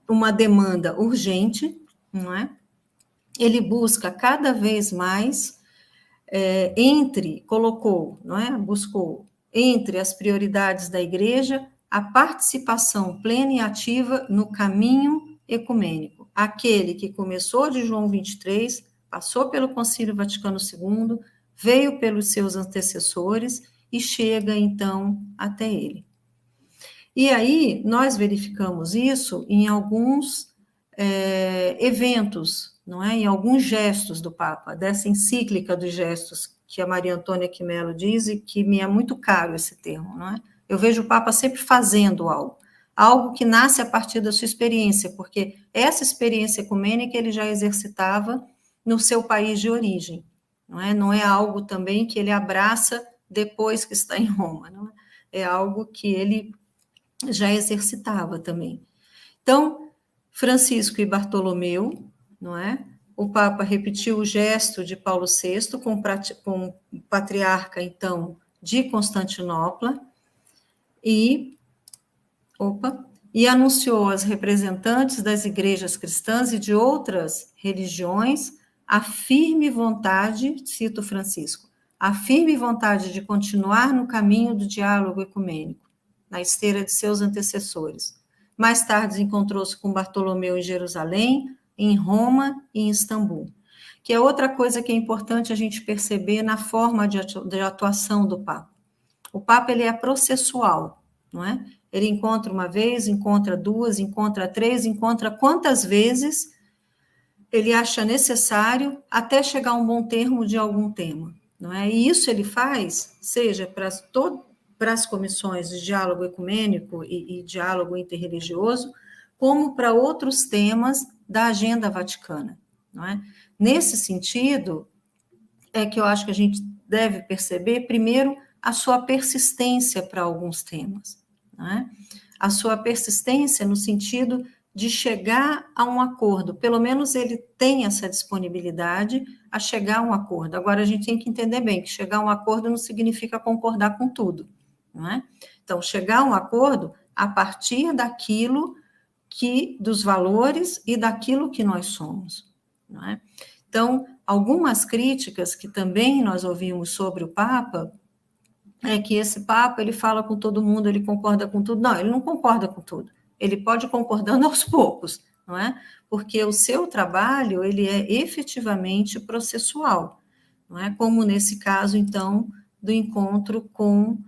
uma demanda urgente, não é? Ele busca cada vez mais, buscou entre as prioridades da Igreja a participação plena e ativa no caminho ecumênico, aquele que começou de João 23, passou pelo Concílio Vaticano II, veio pelos seus antecessores e chega, então, até ele. E aí, nós verificamos isso em alguns eventos, não é? Em alguns gestos do Papa, dessa encíclica dos gestos, que a Maria Antônia Quimelo diz, e que me é muito caro esse termo, não é? Eu vejo o Papa sempre fazendo algo que nasce a partir da sua experiência, porque essa experiência ecumênica ele já exercitava no seu país de origem, não é? Não é algo também que ele abraça depois que está em Roma, não é? É algo que ele já exercitava também. Então, Francisco e Bartolomeu, não é? O Papa repetiu o gesto de Paulo VI com o patriarca, então, de Constantinopla, e e anunciou aos representantes das igrejas cristãs e de outras religiões a firme vontade, cito Francisco, a firme vontade de continuar no caminho do diálogo ecumênico, na esteira de seus antecessores. Mais tarde encontrou-se com Bartolomeu em Jerusalém, em Roma e em Istambul. Que é outra coisa que é importante a gente perceber na forma de atuação do Papa. O Papa, ele é processual, não é? Ele encontra uma vez, encontra duas, encontra três, encontra quantas vezes ele acha necessário até chegar a um bom termo de algum tema, não é? E isso ele faz, seja para as comissões de diálogo ecumênico e diálogo interreligioso, como para outros temas da agenda vaticana, não é? Nesse sentido, é que eu acho que a gente deve perceber, primeiro, a sua persistência para alguns temas, não é? A sua persistência no sentido de chegar a um acordo, pelo menos ele tem essa disponibilidade a chegar a um acordo. Agora, a gente tem que entender bem que chegar a um acordo não significa concordar com tudo, não é? Então, chegar a um acordo a partir daquilo dos valores e daquilo que nós somos, não é? Então, algumas críticas que também nós ouvimos sobre o Papa é que esse Papa, ele fala com todo mundo, ele concorda com tudo. Não, ele não concorda com tudo. Ele pode ir concordando aos poucos, não é? Porque o seu trabalho, ele é efetivamente processual, não é? Como nesse caso, então, do encontro com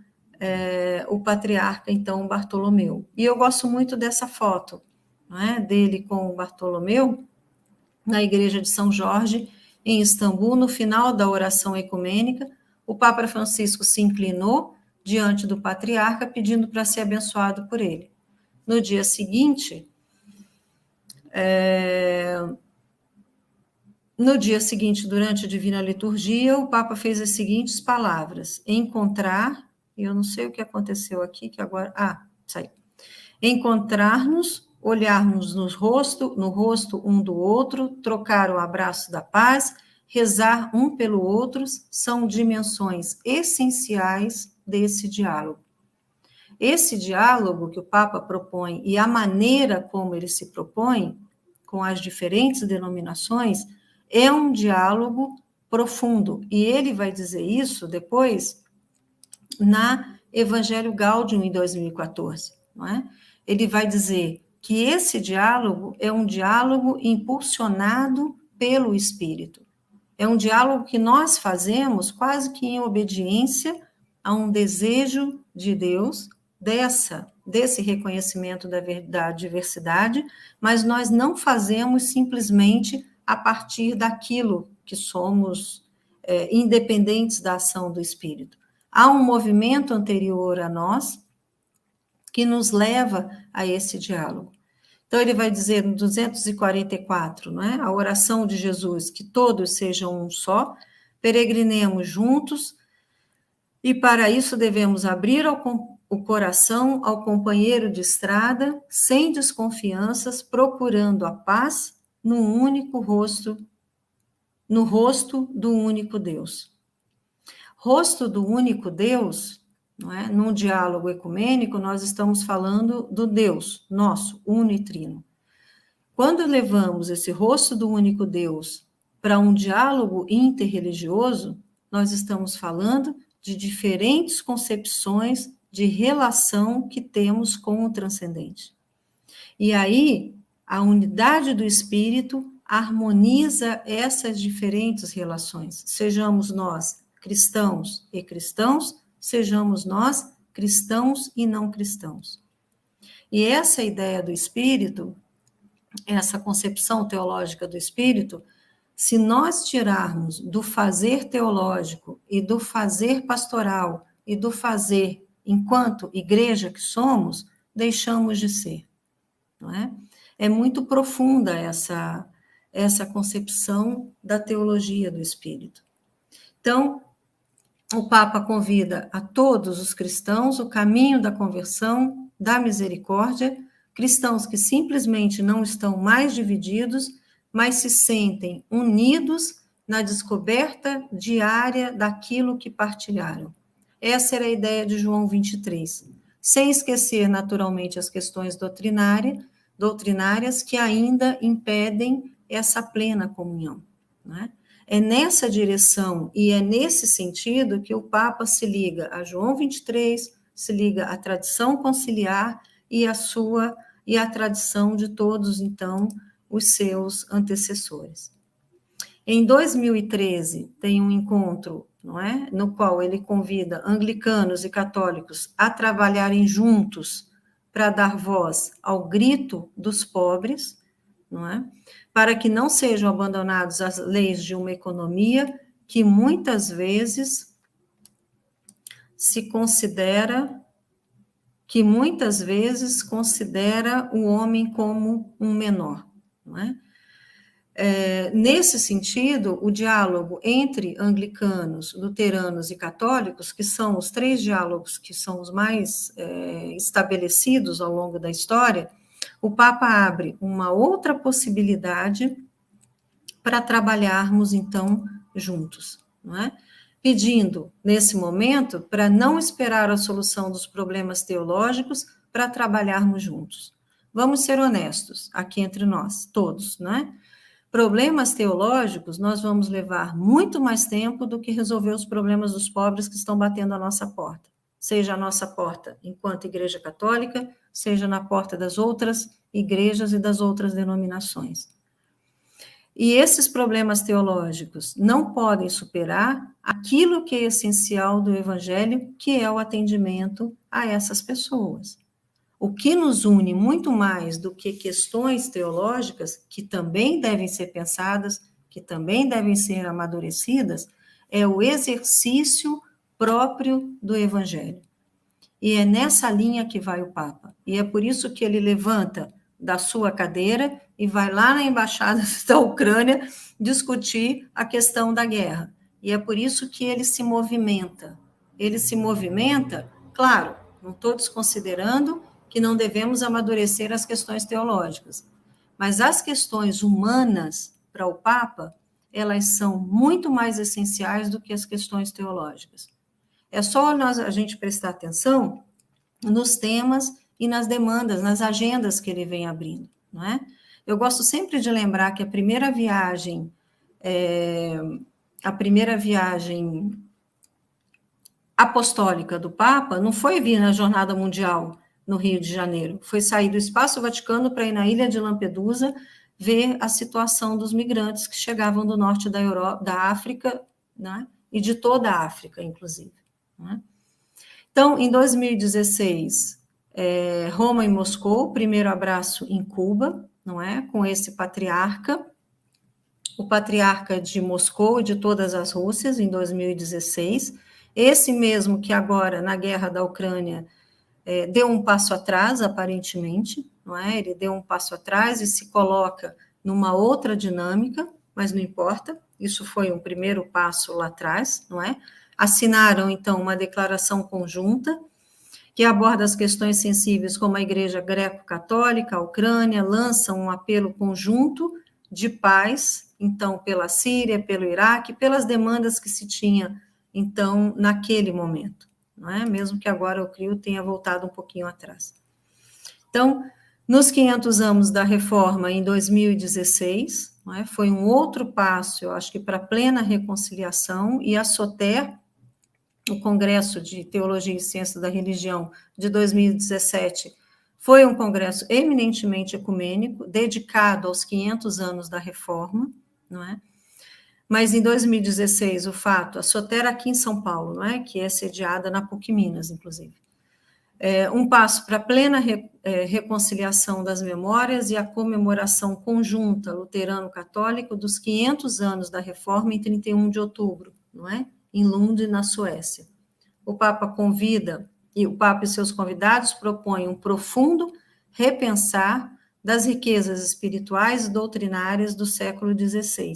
o patriarca, então, Bartolomeu. E eu gosto muito dessa foto, não é? Dele com o Bartolomeu, na igreja de São Jorge, em Istambul, no final da oração ecumênica, o Papa Francisco se inclinou diante do patriarca, pedindo para ser abençoado por ele. No dia seguinte, durante a Divina Liturgia, o Papa fez as seguintes palavras: encontrar, eu não sei o que aconteceu aqui, que agora... saiu. Encontrar-nos, olharmos no rosto um do outro, trocar o abraço da paz, rezar um pelo outro, são dimensões essenciais desse diálogo. Esse diálogo que o Papa propõe e a maneira como ele se propõe, com as diferentes denominações, é um diálogo profundo. E ele vai dizer isso depois na Evangelho Gaudium, em 2014, não é? Ele vai dizer que esse diálogo é um diálogo impulsionado pelo Espírito. É um diálogo que nós fazemos quase que em obediência a um desejo de Deus, desse reconhecimento da diversidade, mas nós não fazemos simplesmente a partir daquilo que somos independentes da ação do Espírito. Há um movimento anterior a nós que nos leva a esse diálogo. Então, ele vai dizer no 244, não é? A oração de Jesus, que todos sejam um só, peregrinemos juntos, e para isso devemos abrir o coração ao companheiro de estrada, sem desconfianças, procurando a paz no rosto do único Deus. Rosto do único Deus, não é? Num diálogo ecumênico, nós estamos falando do Deus, nosso, uno e trino. Quando levamos esse rosto do único Deus para um diálogo interreligioso, nós estamos falando de diferentes concepções de relação que temos com o transcendente. E aí, a unidade do Espírito harmoniza essas diferentes relações. Sejamos nós cristãos e cristãos, sejamos nós cristãos e não cristãos. E essa ideia do Espírito, essa concepção teológica do Espírito, se nós tirarmos do fazer teológico e do fazer pastoral e do fazer enquanto igreja que somos, deixamos de ser, não é? É muito profunda essa concepção da teologia do Espírito. Então, o Papa convida a todos os cristãos o caminho da conversão, da misericórdia, cristãos que simplesmente não estão mais divididos, mas se sentem unidos na descoberta diária daquilo que partilharam. Essa era a ideia de João 23. sem esquecer, naturalmente, as questões doutrinárias que ainda impedem essa plena comunhão, né? É nessa direção e é nesse sentido que o Papa se liga a João 23, se liga à tradição conciliar e a tradição de todos, então, os seus antecessores. Em 2013, tem um encontro, não é? No qual ele convida anglicanos e católicos a trabalharem juntos para dar voz ao grito dos pobres, não é? Para que não sejam abandonados as leis de uma economia que muitas vezes considera o homem como um menor, não é? Nesse sentido, o diálogo entre anglicanos, luteranos e católicos, que são os 3 diálogos que são os mais estabelecidos ao longo da história, o Papa abre uma outra possibilidade para trabalharmos, então, juntos, não é? Pedindo, nesse momento, para não esperar a solução dos problemas teológicos para trabalharmos juntos. Vamos ser honestos aqui entre nós, todos, não é? Problemas teológicos, nós vamos levar muito mais tempo do que resolver os problemas dos pobres que estão batendo a nossa porta. Seja a nossa porta enquanto Igreja Católica, seja na porta das outras igrejas e das outras denominações. E esses problemas teológicos não podem superar aquilo que é essencial do Evangelho, que é o atendimento a essas pessoas. O que nos une muito mais do que questões teológicas, que também devem ser pensadas, que também devem ser amadurecidas, é o exercício próprio do Evangelho. E é nessa linha que vai o Papa. E é por isso que ele levanta da sua cadeira e vai lá na embaixada da Ucrânia discutir a questão da guerra. E é por isso que ele se movimenta. Ele se movimenta, claro, não estou desconsiderando que não devemos amadurecer as questões teológicas, mas as questões humanas para o Papa, elas são muito mais essenciais do que as questões teológicas. É só a gente prestar atenção nos temas e nas demandas, nas agendas que ele vem abrindo, não é? Eu gosto sempre de lembrar que a primeira viagem apostólica do Papa não foi vir na Jornada Mundial no Rio de Janeiro, foi sair do Espaço Vaticano para ir na ilha de Lampedusa ver a situação dos migrantes que chegavam do norte da Europa, da África, né? E de toda a África, inclusive. Né? Então, em 2016, Roma e Moscou, primeiro abraço em Cuba, não é? Com esse patriarca, o patriarca de Moscou e de todas as Rússias, em 2016, esse mesmo que agora, na guerra da Ucrânia, deu um passo atrás, aparentemente, não é? Ele deu um passo atrás e se coloca numa outra dinâmica, mas não importa, isso foi um primeiro passo lá atrás, não é? Assinaram, então, uma declaração conjunta que aborda as questões sensíveis como a Igreja Greco-Católica, a Ucrânia, lança um apelo conjunto de paz, então, pela Síria, pelo Iraque, pelas demandas que se tinha, então, naquele momento, não é? Mesmo que agora o CRIO tenha voltado um pouquinho atrás. Então, nos 500 anos da reforma, em 2016, não é? Foi um outro passo, eu acho que para plena reconciliação, e a SOTER, o Congresso de Teologia e Ciência da Religião de 2017, foi um congresso eminentemente ecumênico, dedicado aos 500 anos da reforma, não é? Mas em 2016, o fato, a SOTER aqui em São Paulo, não é? Que é sediada na PUC Minas, inclusive, um passo para a plena reconciliação das memórias e a comemoração conjunta luterano-católico dos 500 anos da reforma em 31 de outubro, não é? Em Lund, na Suécia. O Papa convida, e o Papa e seus convidados propõem um profundo repensar das riquezas espirituais e doutrinárias do século XVI,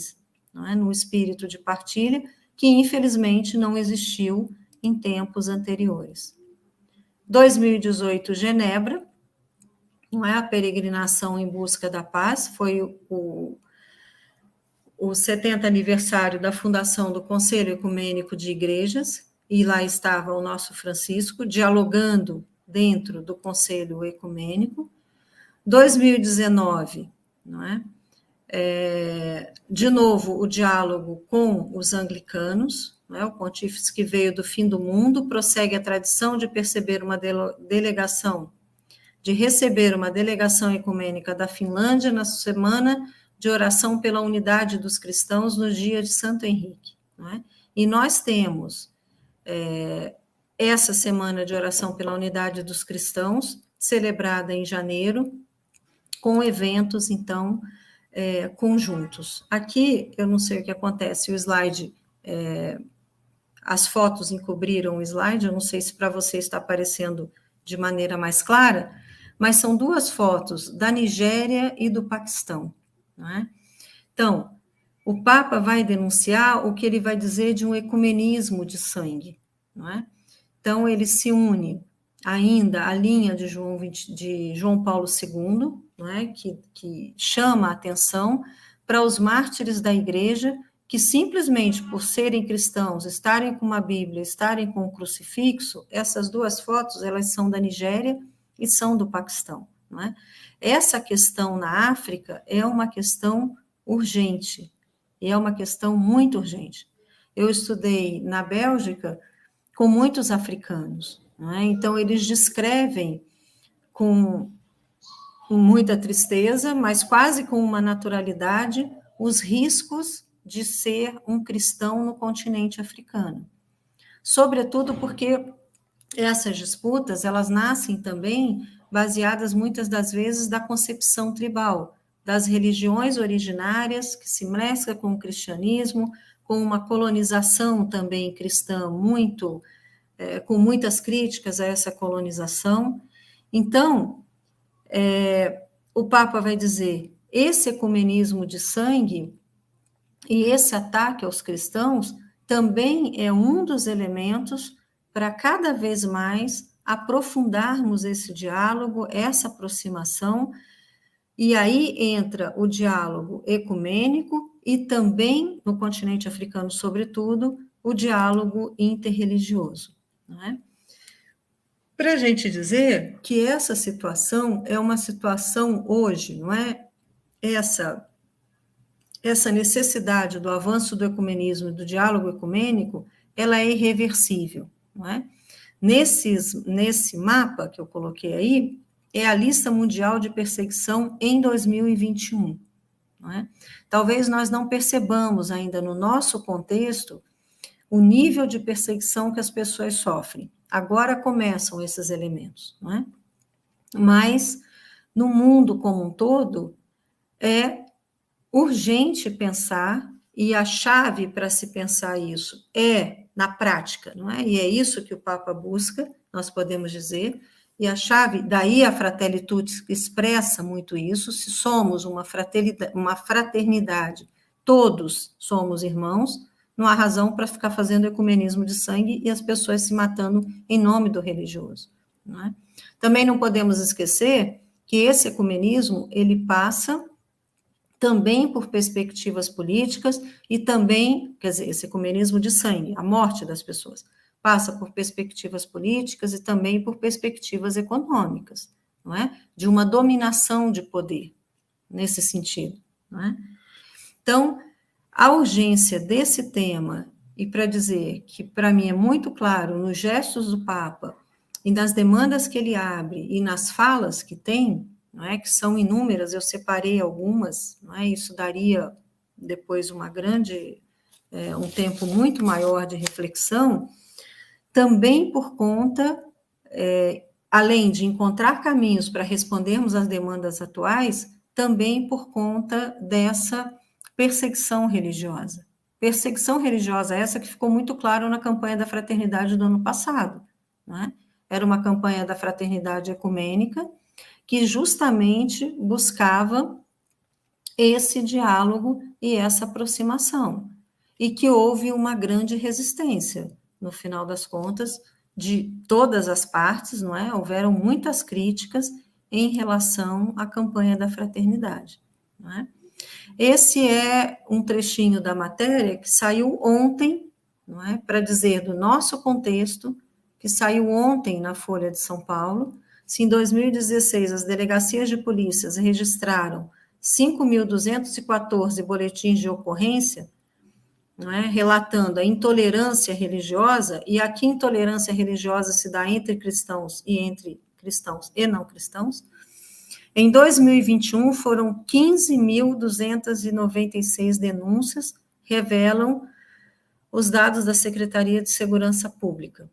não é? No espírito de partilha, que infelizmente não existiu em tempos anteriores. 2018, Genebra, não é? A peregrinação em busca da paz, foi o 70 aniversário da fundação do Conselho Ecumênico de Igrejas, e lá estava o nosso Francisco, dialogando dentro do Conselho Ecumênico. 2019, não é? De novo, o diálogo com os anglicanos, não é? O pontífice que veio do fim do mundo, prossegue a tradição de receber uma delegação ecumênica da Finlândia na semana de oração pela unidade dos cristãos no dia de Santo Henrique, não é? E nós temos essa semana de oração pela unidade dos cristãos, celebrada em janeiro, com eventos, então, conjuntos. Aqui, eu não sei o que acontece, o slide, as fotos encobriram o slide, eu não sei se para você está aparecendo de maneira mais clara, mas são duas fotos da Nigéria e do Paquistão, não é? Então, o Papa vai denunciar o que ele vai dizer de um ecumenismo de sangue, não é? Então, ele se une ainda à linha de João Paulo II, não é? que chama a atenção para os mártires da Igreja, que simplesmente por serem cristãos, estarem com uma Bíblia, estarem com um crucifixo, essas duas fotos, elas são da Nigéria e são do Paquistão, não é? Essa questão na África é uma questão urgente, e é uma questão muito urgente. Eu estudei na Bélgica com muitos africanos, não é? Então eles descrevem com muita tristeza, mas quase com uma naturalidade, os riscos de ser um cristão no continente africano. Sobretudo porque essas disputas, elas nascem também baseadas, muitas das vezes, da concepção tribal, das religiões originárias, que se mescla com o cristianismo, com uma colonização também cristã muito, com muitas críticas a essa colonização. Então, o Papa vai dizer, esse ecumenismo de sangue e esse ataque aos cristãos também é um dos elementos para cada vez mais aprofundarmos esse diálogo, essa aproximação, e aí entra o diálogo ecumênico e também, no continente africano, sobretudo, o diálogo interreligioso, não é? Para a gente dizer que essa situação é uma situação hoje, não é? Essa necessidade do avanço do ecumenismo e do diálogo ecumênico, ela é irreversível, não é? Nesse mapa que eu coloquei aí, é a lista mundial de perseguição em 2021, não é? Talvez nós não percebamos ainda no nosso contexto o nível de perseguição que as pessoas sofrem. Agora começam esses elementos, não é? Mas, no mundo como um todo, é urgente pensar, e a chave para se pensar isso é na prática, não é? E é isso que o Papa busca, nós podemos dizer, e a chave, daí a Fratelli Tutti expressa muito isso, se somos uma fraternidade, todos somos irmãos, não há razão para ficar fazendo ecumenismo de sangue e as pessoas se matando em nome do religioso, não é? Também não podemos esquecer que esse ecumenismo, ele passa também por perspectivas políticas e também, quer dizer, esse ecumenismo de sangue, a morte das pessoas, passa por perspectivas políticas e também por perspectivas econômicas, não é? De uma dominação de poder, nesse sentido, não é? Então, a urgência desse tema, e para dizer que, para mim, é muito claro nos gestos do Papa e nas demandas que ele abre e nas falas que tem, não é, que são inúmeras, eu separei algumas, não é, isso daria depois um tempo muito maior de reflexão, também por conta, além de encontrar caminhos para respondermos às demandas atuais, também por conta dessa perseguição religiosa. Perseguição religiosa essa que ficou muito claro na campanha da fraternidade do ano passado, não é? Era uma campanha da fraternidade ecumênica, que justamente buscava esse diálogo e essa aproximação, e que houve uma grande resistência, no final das contas, de todas as partes, não é? Houveram muitas críticas em relação à campanha da fraternidade, não é? Esse é um trechinho da matéria que saiu ontem, não é? Para dizer do nosso contexto, que saiu ontem na Folha de São Paulo. Se em 2016 as delegacias de polícias registraram 5.214 boletins de ocorrência, não é, relatando a intolerância religiosa, e aqui intolerância religiosa se dá entre cristãos e não cristãos, em 2021 foram 15.296 denúncias, revelam os dados da Secretaria de Segurança Pública.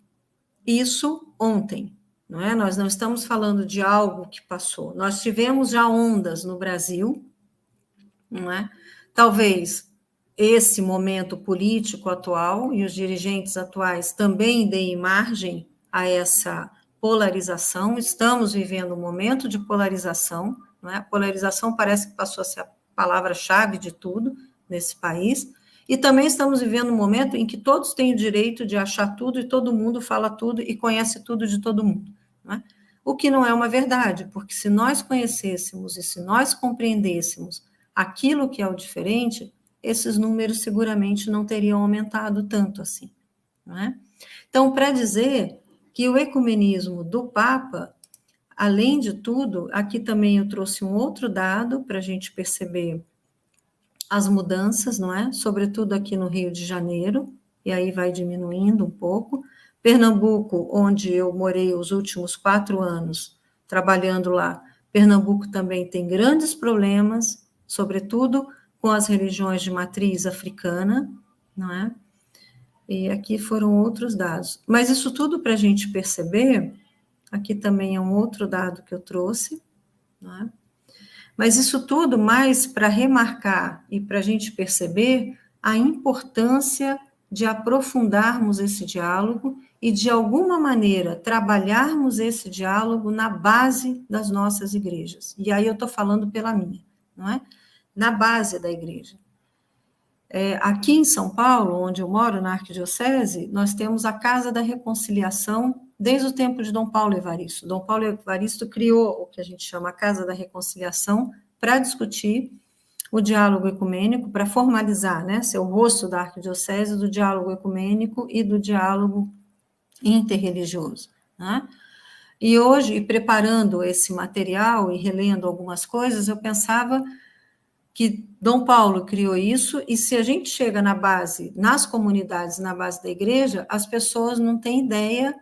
Isso ontem, não é? Nós não estamos falando de algo que passou. Nós tivemos já ondas no Brasil, não é? Talvez esse momento político atual e os dirigentes atuais também deem margem a essa polarização. Estamos vivendo um momento de polarização, não é? A polarização parece que passou a ser a palavra-chave de tudo nesse país. E também estamos vivendo um momento em que todos têm o direito de achar tudo e todo mundo fala tudo e conhece tudo de todo mundo, não é? O que não é uma verdade, porque se nós conhecêssemos e se nós compreendêssemos aquilo que é o diferente, esses números seguramente não teriam aumentado tanto assim, não é? Então, para dizer que o ecumenismo do Papa, além de tudo, aqui também eu trouxe um outro dado para a gente perceber as mudanças, não é? Sobretudo aqui no Rio de Janeiro, e aí vai diminuindo um pouco. Pernambuco, onde eu morei os últimos 4 anos trabalhando lá, Pernambuco também tem grandes problemas, sobretudo com as religiões de matriz africana, não é? E aqui foram outros dados. Mas isso tudo para a gente perceber, aqui também é um outro dado que eu trouxe, não é? Mas isso tudo mais para remarcar e para a gente perceber a importância de aprofundarmos esse diálogo e, de alguma maneira, trabalharmos esse diálogo na base das nossas igrejas. E aí eu estou falando pela minha, não é? Na base da igreja. Aqui em São Paulo, onde eu moro, na Arquidiocese, nós temos a Casa da Reconciliação desde o tempo de Dom Paulo Evaristo. Dom Paulo Evaristo criou o que a gente chama a Casa da Reconciliação para discutir o diálogo ecumênico, para formalizar, né, ser o rosto da Arquidiocese do diálogo ecumênico e do diálogo interreligioso, né? E hoje, preparando esse material e relendo algumas coisas, eu pensava que Dom Paulo criou isso, e se a gente chega na base, nas comunidades, na base da igreja, as pessoas não têm ideia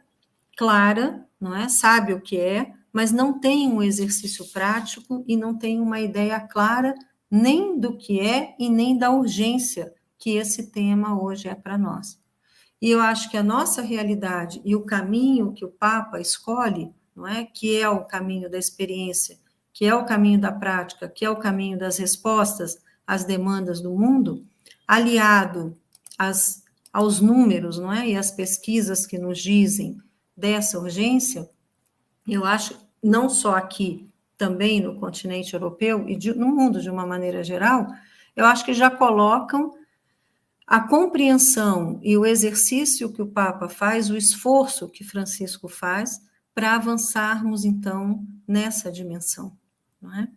clara, não é? Sabe o que é, mas não tem um exercício prático e não tem uma ideia clara nem do que é e nem da urgência que esse tema hoje é para nós. E eu acho que a nossa realidade e o caminho que o Papa escolhe, não é? Que é o caminho da experiência, que é o caminho da prática, que é o caminho das respostas às demandas do mundo, aliado aos números, não é? E às pesquisas que nos dizem dessa urgência, eu acho, não só aqui, também no continente europeu e no mundo de uma maneira geral, eu acho que já colocam a compreensão e o exercício que o Papa faz, o esforço que Francisco faz para avançarmos, então, nessa dimensão, não é?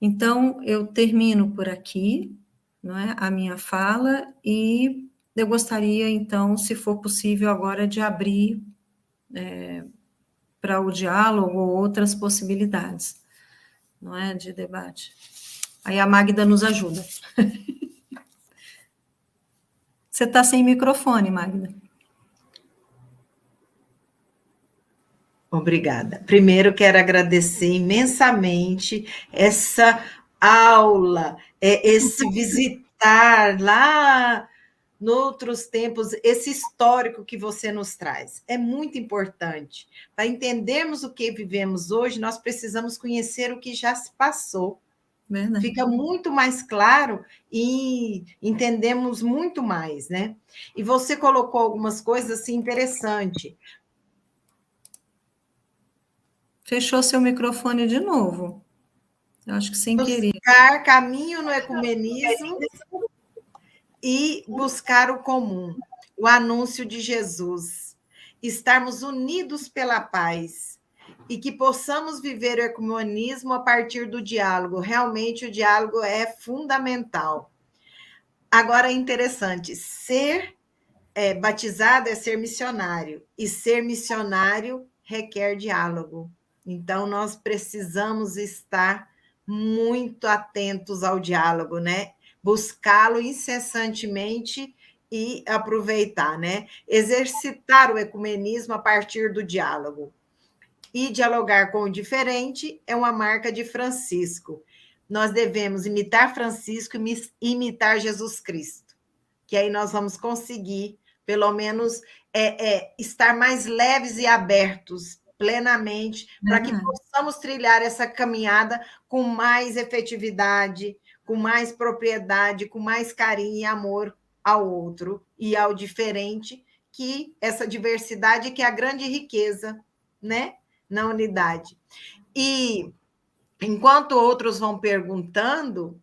Então, eu termino por aqui, não é, a minha fala, e eu gostaria, então, se for possível agora, de abrir para o diálogo ou outras possibilidades, não é, de debate. Aí a Magda nos ajuda. Você está sem microfone, Magda. Obrigada. Primeiro, quero agradecer imensamente essa aula, esse visitar lá noutros tempos, esse histórico que você nos traz. É muito importante. Para entendermos o que vivemos hoje, nós precisamos conhecer o que já se passou. Verdade. Fica muito mais claro e entendemos muito mais, né? E você colocou algumas coisas assim interessantes. Fechou seu microfone de novo. Eu acho que sem querer. Buscar caminho no ecumenismo e buscar o comum, o anúncio de Jesus. Estarmos unidos pela paz e que possamos viver o ecumenismo a partir do diálogo. Realmente, o diálogo é fundamental. Agora, é interessante, ser batizado é ser missionário, e ser missionário requer diálogo. Então, nós precisamos estar muito atentos ao diálogo, né? Buscá-lo incessantemente e aproveitar, né? Exercitar o ecumenismo a partir do diálogo. E dialogar com o diferente é uma marca de Francisco. Nós devemos imitar Francisco e imitar Jesus Cristo, que aí nós vamos conseguir, pelo menos, estar mais leves e abertos plenamente, para que possamos trilhar essa caminhada com mais efetividade, com mais propriedade, com mais carinho e amor ao outro e ao diferente, que essa diversidade que é a grande riqueza, né, na unidade. E, enquanto outros vão perguntando,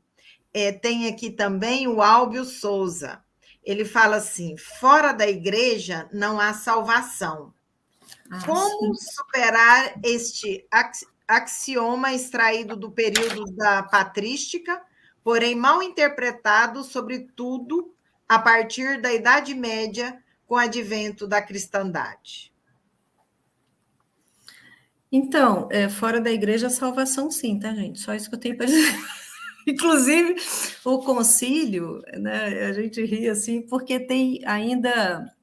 tem aqui também o Álbio Souza. Ele fala assim: fora da igreja não há salvação. Como superar este axioma extraído do período da patrística, porém mal interpretado, sobretudo a partir da Idade Média, com o advento da cristandade? Então, fora da igreja, a salvação sim, tá, gente? Só isso que eu tenho para dizer. Inclusive, o concílio, né, a gente ri assim, porque tem ainda,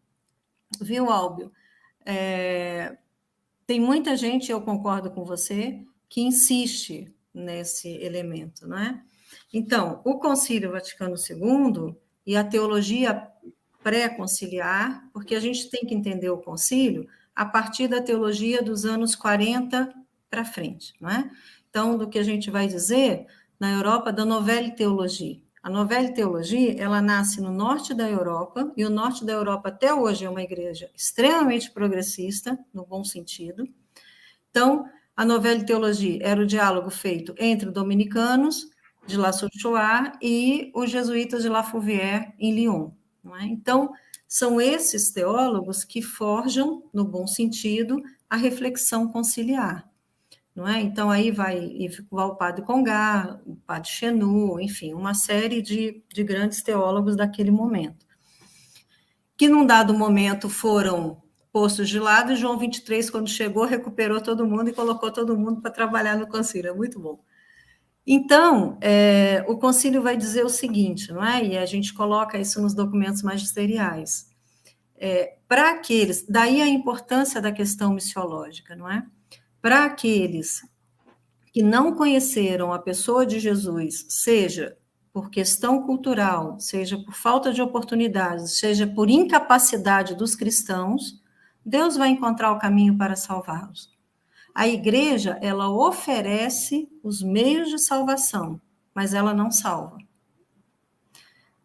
viu, Álbio? Tem muita gente, eu concordo com você, que insiste nesse elemento, né? Então, o Concílio Vaticano II e a teologia pré-conciliar, porque a gente tem que entender o concílio a partir da teologia dos anos 40 para frente, não é? Então, do que a gente vai dizer na Europa da Nouvelle Teologia. A Nouvelle Teologia, ela nasce no norte da Europa, e o norte da Europa até hoje é uma igreja extremamente progressista, no bom sentido. Então, a Nouvelle Teologia era o diálogo feito entre dominicanos de La Sauchoir e os jesuítas de La Fouvière, em Lyon. Não é? Então, são esses teólogos que forjam, no bom sentido, a reflexão conciliar. Não é? Então, aí vai o padre Congar, o padre Chenu, enfim, uma série de grandes teólogos daquele momento. Que, num dado momento, foram postos de lado, e João 23, quando chegou, recuperou todo mundo e colocou todo mundo para trabalhar no concílio. É muito bom. Então, o concílio vai dizer o seguinte, não é? E a gente coloca isso nos documentos magisteriais. Para aqueles, daí a importância da questão missiológica, não é? Para aqueles que não conheceram a pessoa de Jesus, seja por questão cultural, seja por falta de oportunidades, seja por incapacidade dos cristãos, Deus vai encontrar o caminho para salvá-los. A igreja, ela oferece os meios de salvação, mas ela não salva.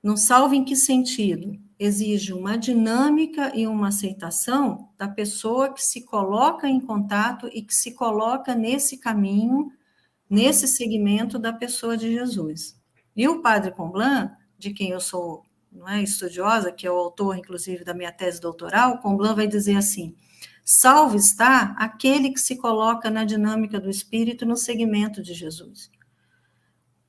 Não salva em que sentido? Exige uma dinâmica e uma aceitação da pessoa que se coloca em contato e que se coloca nesse caminho, nesse segmento da pessoa de Jesus. E o padre Comblan, de quem eu sou estudiosa, que é o autor, inclusive, da minha tese doutoral, Comblan vai dizer assim: salvo está aquele que se coloca na dinâmica do Espírito no segmento de Jesus.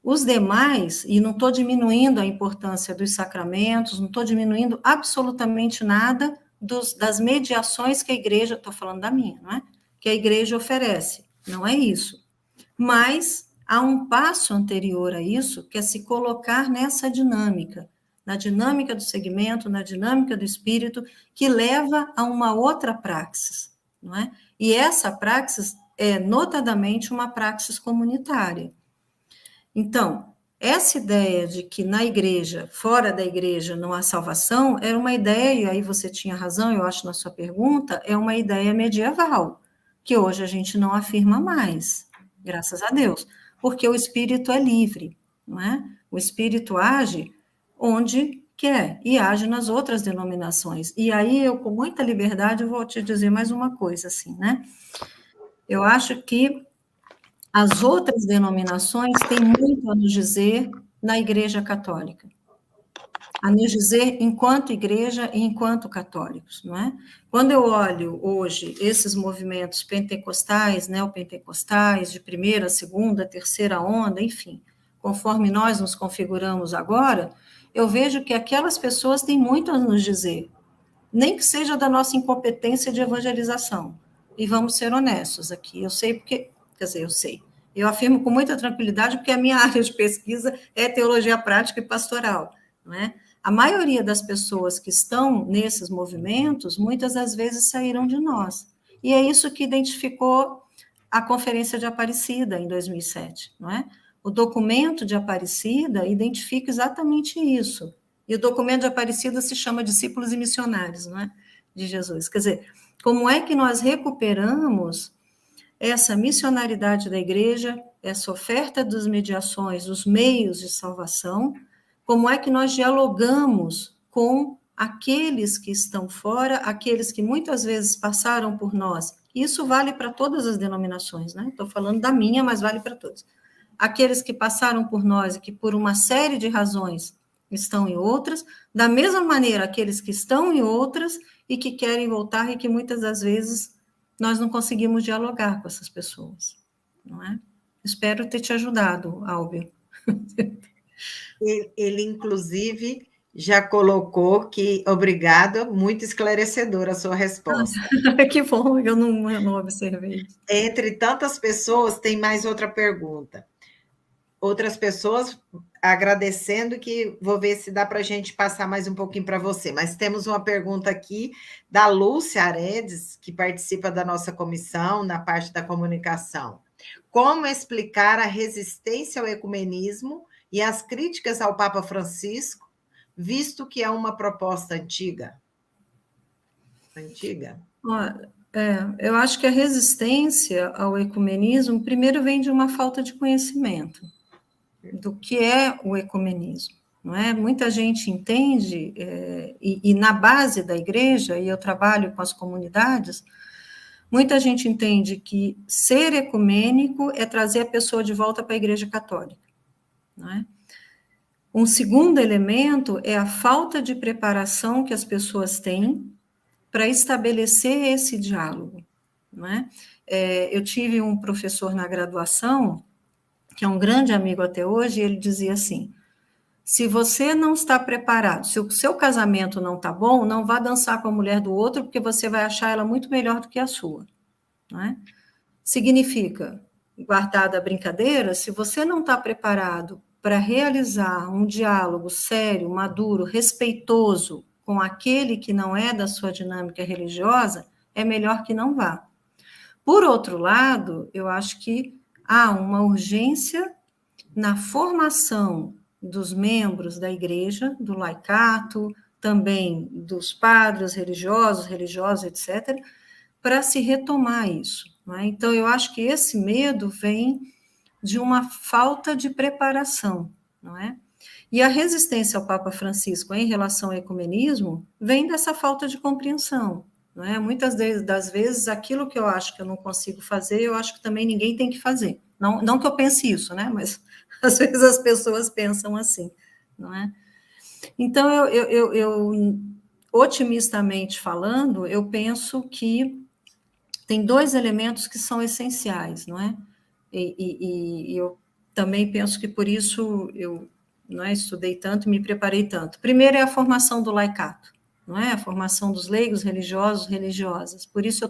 Os demais, e não estou diminuindo a importância dos sacramentos, não estou diminuindo absolutamente nada das mediações que a igreja, estou falando da minha, não é? Que a igreja oferece, não é isso. Mas há um passo anterior a isso, que é se colocar nessa dinâmica, na dinâmica do segmento, na dinâmica do espírito, que leva a uma outra praxis, não é? E essa praxis é notadamente uma praxis comunitária. Então, essa ideia de que na igreja, fora da igreja, não há salvação, era uma ideia, e aí você tinha razão, eu acho, na sua pergunta, é uma ideia medieval, que hoje a gente não afirma mais, graças a Deus, porque o espírito é livre, não é? O espírito age onde quer, e age nas outras denominações. E aí eu, com muita liberdade, vou te dizer mais uma coisa, assim, né? Eu acho que as outras denominações têm muito a nos dizer na Igreja Católica, a nos dizer enquanto igreja e enquanto católicos, não é? Quando eu olho hoje esses movimentos pentecostais, neopentecostais, de primeira, segunda, terceira onda, enfim, conforme nós nos configuramos agora, eu vejo que aquelas pessoas têm muito a nos dizer, nem que seja da nossa incompetência de evangelização. E vamos ser honestos aqui. Eu sei porque, quer dizer, eu sei. Eu afirmo com muita tranquilidade porque a minha área de pesquisa é teologia prática e pastoral, não é? A maioria das pessoas que estão nesses movimentos, muitas das vezes saíram de nós. E é isso que identificou a Conferência de Aparecida, em 2007, não é? O documento de Aparecida identifica exatamente isso. E o documento de Aparecida se chama Discípulos e Missionários, não é? De Jesus. Quer dizer, como é que nós recuperamos essa missionaridade da igreja, essa oferta das mediações, dos meios de salvação, como é que nós dialogamos com aqueles que estão fora, aqueles que muitas vezes passaram por nós. Isso vale para todas as denominações, né? Estou falando da minha, mas vale para todos. Aqueles que passaram por nós e que por uma série de razões estão em outras, da mesma maneira aqueles que estão em outras e que querem voltar e que muitas das vezes nós não conseguimos dialogar com essas pessoas, não é? Espero ter te ajudado, Álvio. Ele, inclusive, já colocou que, obrigado, muito esclarecedora a sua resposta. Que bom, eu não observei. Entre tantas pessoas, tem mais outra pergunta. Outras pessoas agradecendo, que vou ver se dá para a gente passar mais um pouquinho para você. Mas temos uma pergunta aqui da Lúcia Aredes, que participa da nossa comissão na parte da comunicação. Como explicar a resistência ao ecumenismo e as críticas ao Papa Francisco, visto que é uma proposta antiga? Eu acho que a resistência ao ecumenismo, primeiro, vem de uma falta de conhecimento do que é o ecumenismo, não é? Muita gente entende, e na base da igreja, e eu trabalho com as comunidades, muita gente entende que ser ecumênico é trazer a pessoa de volta para a igreja católica, não é? Um segundo elemento é a falta de preparação que as pessoas têm para estabelecer esse diálogo, não é? Eu tive um professor na graduação, que é um grande amigo até hoje, e ele dizia assim: se você não está preparado, se o seu casamento não está bom, não vá dançar com a mulher do outro, porque você vai achar ela muito melhor do que a sua, não é? Significa, guardada a brincadeira, se você não está preparado para realizar um diálogo sério, maduro, respeitoso com aquele que não é da sua dinâmica religiosa, é melhor que não vá. Por outro lado, eu acho que há uma urgência na formação dos membros da igreja, do laicato, também dos padres religiosos, etc., para se retomar isso, não é? Então, eu acho que esse medo vem de uma falta de preparação, não é? E a resistência ao Papa Francisco em relação ao ecumenismo vem dessa falta de compreensão, não é? Muitas das vezes, aquilo que eu acho que eu não consigo fazer, eu acho que também ninguém tem que fazer. Não que eu pense isso, né? Mas às vezes as pessoas pensam assim, não é? Então, eu otimistamente falando, eu penso que tem dois elementos que são essenciais, não é? E eu também penso que por isso eu, não é, estudei tanto, me preparei tanto. Primeiro é a formação do laicato, não é? A formação dos leigos religiosos, religiosas. Por isso eu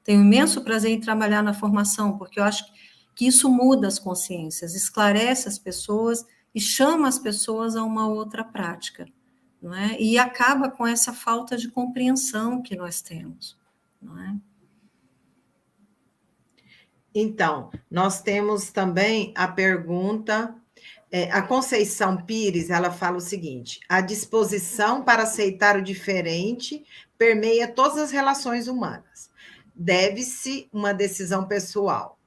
tenho imenso prazer em trabalhar na formação, porque eu acho que isso muda as consciências, esclarece as pessoas e chama as pessoas a uma outra prática, não é? E acaba com essa falta de compreensão que nós temos, não é? Então, nós temos também a pergunta, a Conceição Pires, ela fala o seguinte: a disposição para aceitar o diferente permeia todas as relações humanas. Deve-se uma decisão pessoal.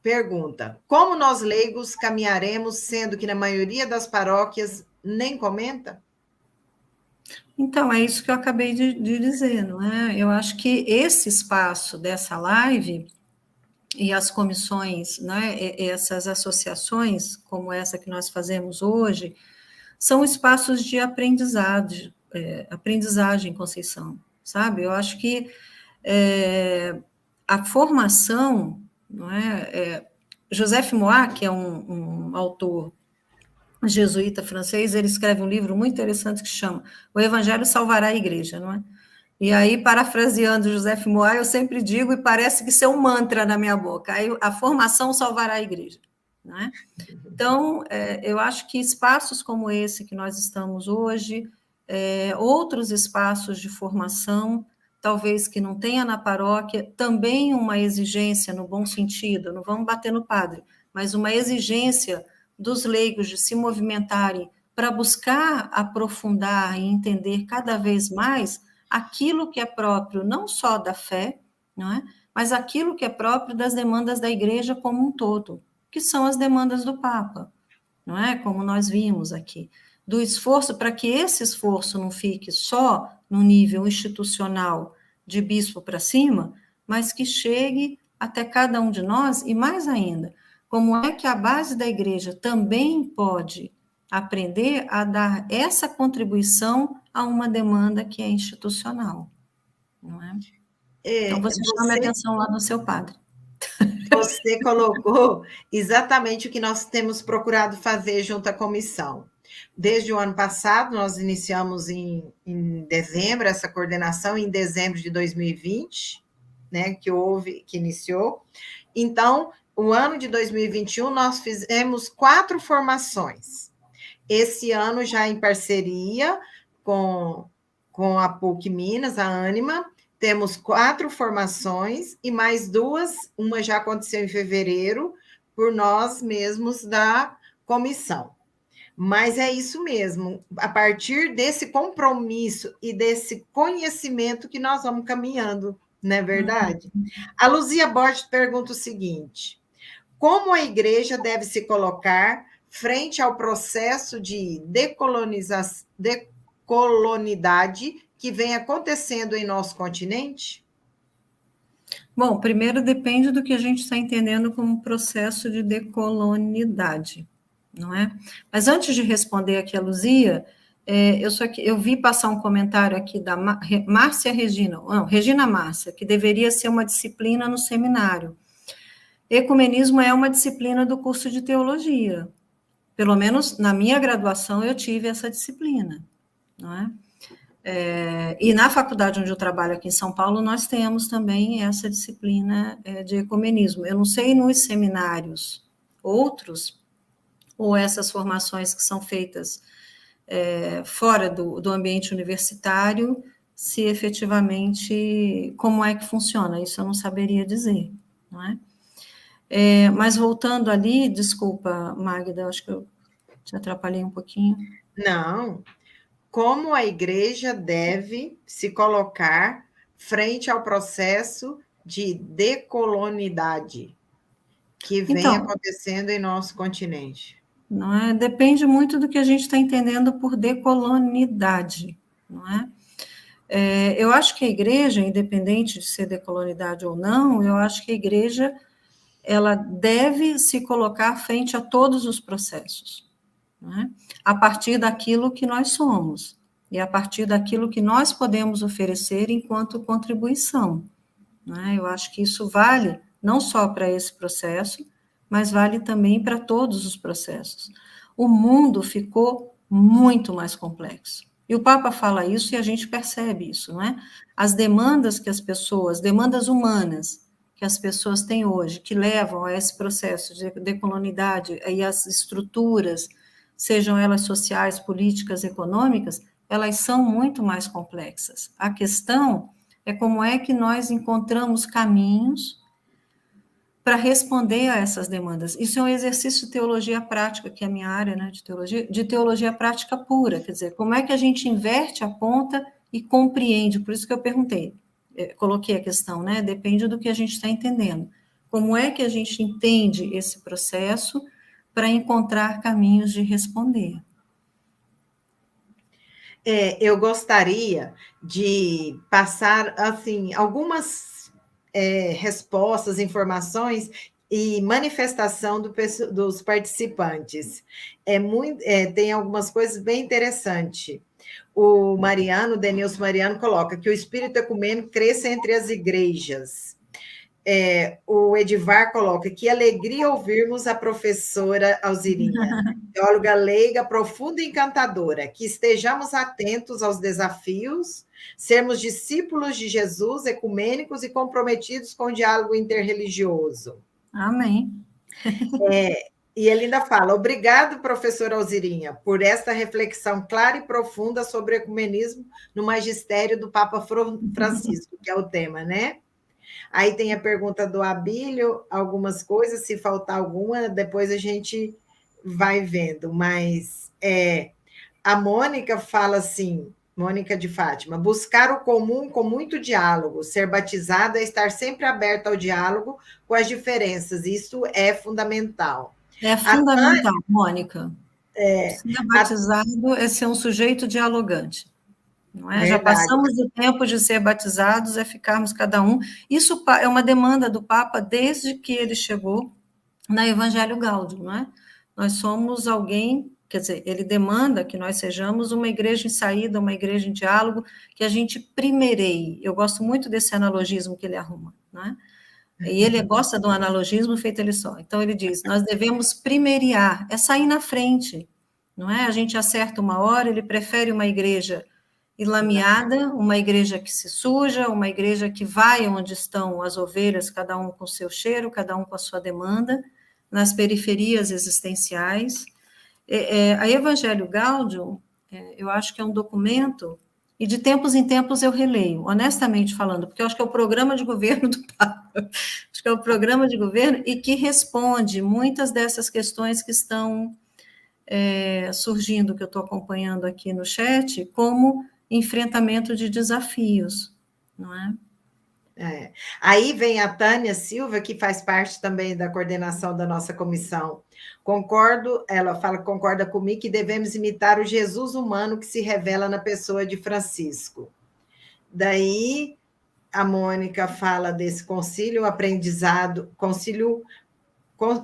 Pergunta: como nós leigos caminharemos, sendo que na maioria das paróquias nem comenta? Então, é isso que eu acabei de dizer, não é? Eu acho que esse espaço dessa live e as comissões, né, essas associações, como essa que nós fazemos hoje, são espaços de aprendizagem, Conceição, sabe? Eu acho que a formação, não é? Joseph Moix, que é um autor jesuíta francês, ele escreve um livro muito interessante que chama O Evangelho Salvará a Igreja, não é? E aí, parafraseando Joseph Moai, eu sempre digo, e parece que isso é um mantra na minha boca, aí, a formação salvará a igreja, não é? Então, eu acho que espaços como esse que nós estamos hoje, outros espaços de formação, talvez que não tenha na paróquia, também uma exigência, no bom sentido, não vamos bater no padre, mas uma exigência dos leigos de se movimentarem para buscar aprofundar e entender cada vez mais aquilo que é próprio não só da fé, não é? Mas aquilo que é próprio das demandas da igreja como um todo, que são as demandas do Papa, não é? Como nós vimos aqui, do esforço para que esse esforço não fique só no nível institucional de bispo para cima, mas que chegue até cada um de nós, e mais ainda, como é que a base da igreja também pode aprender a dar essa contribuição a uma demanda que é institucional, não é? Então, você chama a atenção lá no seu padre. Você colocou exatamente o que nós temos procurado fazer junto à comissão. Desde o ano passado, nós iniciamos em dezembro essa coordenação, em dezembro de 2020, né, que iniciou. Então, o ano de 2021, nós fizemos 4 formações. Esse ano, já em parceria com a PUC Minas, a Ânima, temos 4 formações e mais 2, uma já aconteceu em fevereiro, por nós mesmos da comissão. Mas é isso mesmo, a partir desse compromisso e desse conhecimento que nós vamos caminhando, não é verdade? A Luzia Borges pergunta o seguinte: como a igreja deve se colocar frente ao processo de decolonidade que vem acontecendo em nosso continente? Bom, primeiro depende do que a gente está entendendo como processo de decolonidade, não é? Mas antes de responder aqui a Luzia, eu vi passar um comentário aqui da Regina Márcia, que deveria ser uma disciplina no seminário. Ecumenismo é uma disciplina do curso de teologia. Pelo menos na minha graduação eu tive essa disciplina, não é? E na faculdade onde eu trabalho aqui em São Paulo, nós temos também essa disciplina de ecumenismo. Eu não sei nos seminários outros, ou essas formações que são feitas fora do ambiente universitário, se efetivamente, como é que funciona, isso eu não saberia dizer, não é? Mas voltando ali, desculpa, Magda, acho que eu te atrapalhei um pouquinho. Não. Como a igreja deve se colocar frente ao processo de decolonidade que vem acontecendo em nosso continente? Não é? Depende muito do que a gente está entendendo por decolonidade, não é? Eu acho que a igreja, independente de ser decolonidade ou não, eu acho que a igreja ela deve se colocar frente a todos os processos, né? A partir daquilo que nós somos, e a partir daquilo que nós podemos oferecer enquanto contribuição, né? Eu acho que isso vale não só para esse processo, mas vale também para todos os processos. O mundo ficou muito mais complexo. E o Papa fala isso e a gente percebe isso, não é? As demandas que as pessoas, demandas humanas, que as pessoas têm hoje, que levam a esse processo de decolonidade e as estruturas, sejam elas sociais, políticas, econômicas, elas são muito mais complexas. A questão é como é que nós encontramos caminhos para responder a essas demandas. Isso é um exercício de teologia prática, que é a minha área, né, de teologia prática pura, quer dizer, como é que a gente inverte a ponta e compreende, por isso que eu perguntei, coloquei a questão, né, depende do que a gente está entendendo. Como é que a gente entende esse processo para encontrar caminhos de responder? Eu gostaria de passar, assim, algumas respostas, informações e manifestação dos participantes. Tem algumas coisas bem interessantes. O Denilson Mariano, coloca que o espírito ecumênico cresça entre as igrejas. o Edivar coloca: que alegria ouvirmos a professora Alzirinha, teóloga leiga, profunda e encantadora, que estejamos atentos aos desafios, sermos discípulos de Jesus, ecumênicos e comprometidos com o diálogo interreligioso. Amém. E ele ainda fala: obrigado, professora Alzirinha, por esta reflexão clara e profunda sobre o ecumenismo no magistério do Papa Francisco, que é o tema, né? Aí tem a pergunta do Abílio, algumas coisas, se faltar alguma, depois a gente vai vendo. Mas a Mônica fala assim, Mônica de Fátima: buscar o comum com muito diálogo, ser batizado é estar sempre aberto ao diálogo com as diferenças, isso é fundamental. É fundamental, Mônica. Ser batizado é ser um sujeito dialogante. Não é? Já passamos o tempo de ser batizados, é ficarmos cada um. Isso é uma demanda do Papa desde que ele chegou na Evangelho Gaudium, não é? Nós somos alguém, quer dizer, ele demanda que nós sejamos uma igreja em saída, uma igreja em diálogo, que a gente primeireie. Eu gosto muito desse analogismo que ele arruma, não é? E ele gosta do analogismo feito ele só. Então ele diz: nós devemos primeirear, é sair na frente, não é? A gente acerta uma hora, ele prefere uma igreja enlameada, uma igreja que se suja, uma igreja que vai onde estão as ovelhas, cada um com o seu cheiro, cada um com a sua demanda, nas periferias existenciais. A Evangelho Gaudium, eu acho que é um documento, e de tempos em tempos eu releio, honestamente falando, porque eu acho que é o programa de governo do Papa, acho que é o programa de governo, e que responde muitas dessas questões que estão surgindo, que eu estou acompanhando aqui no chat, como enfrentamento de desafios, não é? Aí vem a Tânia Silva, que faz parte também da coordenação da nossa comissão. Ela fala que concorda comigo que devemos imitar o Jesus humano que se revela na pessoa de Francisco. Daí a Mônica fala desse concílio, aprendizado, concílio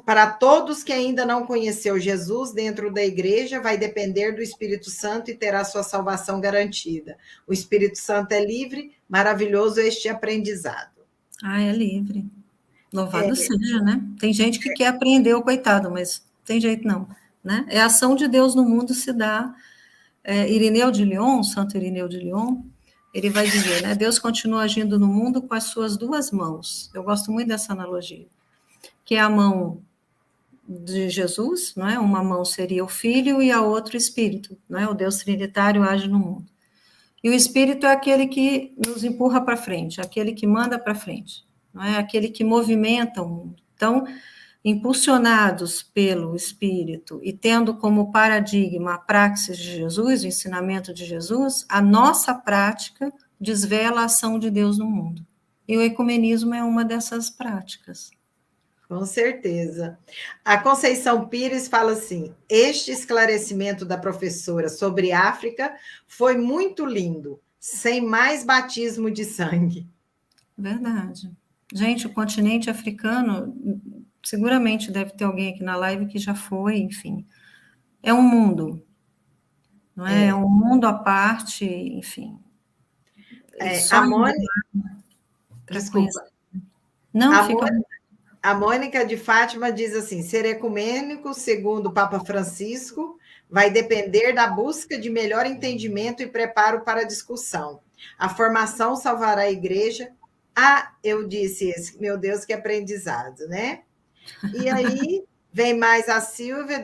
para todos que ainda não conheceu Jesus dentro da igreja, vai depender do Espírito Santo e terá sua salvação garantida. O Espírito Santo é livre, maravilhoso este aprendizado. É livre. Louvado seja, né? Tem gente que quer aprender, o coitado, mas tem jeito não, né? É a ação de Deus no mundo se dá. Irineu de Lyon, Santo Irineu de Lyon, ele vai dizer, né? Deus continua agindo no mundo com as suas duas mãos. Eu gosto muito dessa analogia, que é a mão de Jesus, não é? Uma mão seria o Filho e a outra o Espírito, não é? O Deus Trinitário age no mundo. E o Espírito é aquele que nos empurra para frente, aquele que manda para frente, não é? Aquele que movimenta o mundo. Então, impulsionados pelo Espírito e tendo como paradigma a praxis de Jesus, o ensinamento de Jesus, a nossa prática desvela a ação de Deus no mundo. E o ecumenismo é uma dessas práticas. Com certeza. A Conceição Pires fala assim: este esclarecimento da professora sobre África foi muito lindo, sem mais batismo de sangue. Verdade. Gente, o continente africano, seguramente deve ter alguém aqui na live que já foi, enfim. É um mundo, não é? É um mundo à parte, enfim. A Mônica... Desculpa. Não, fica... A Mônica de Fátima diz assim: ser ecumênico, segundo o Papa Francisco, vai depender da busca de melhor entendimento e preparo para a discussão. A formação salvará a igreja. Eu disse meu Deus, que aprendizado, né? E aí vem mais a Silvia,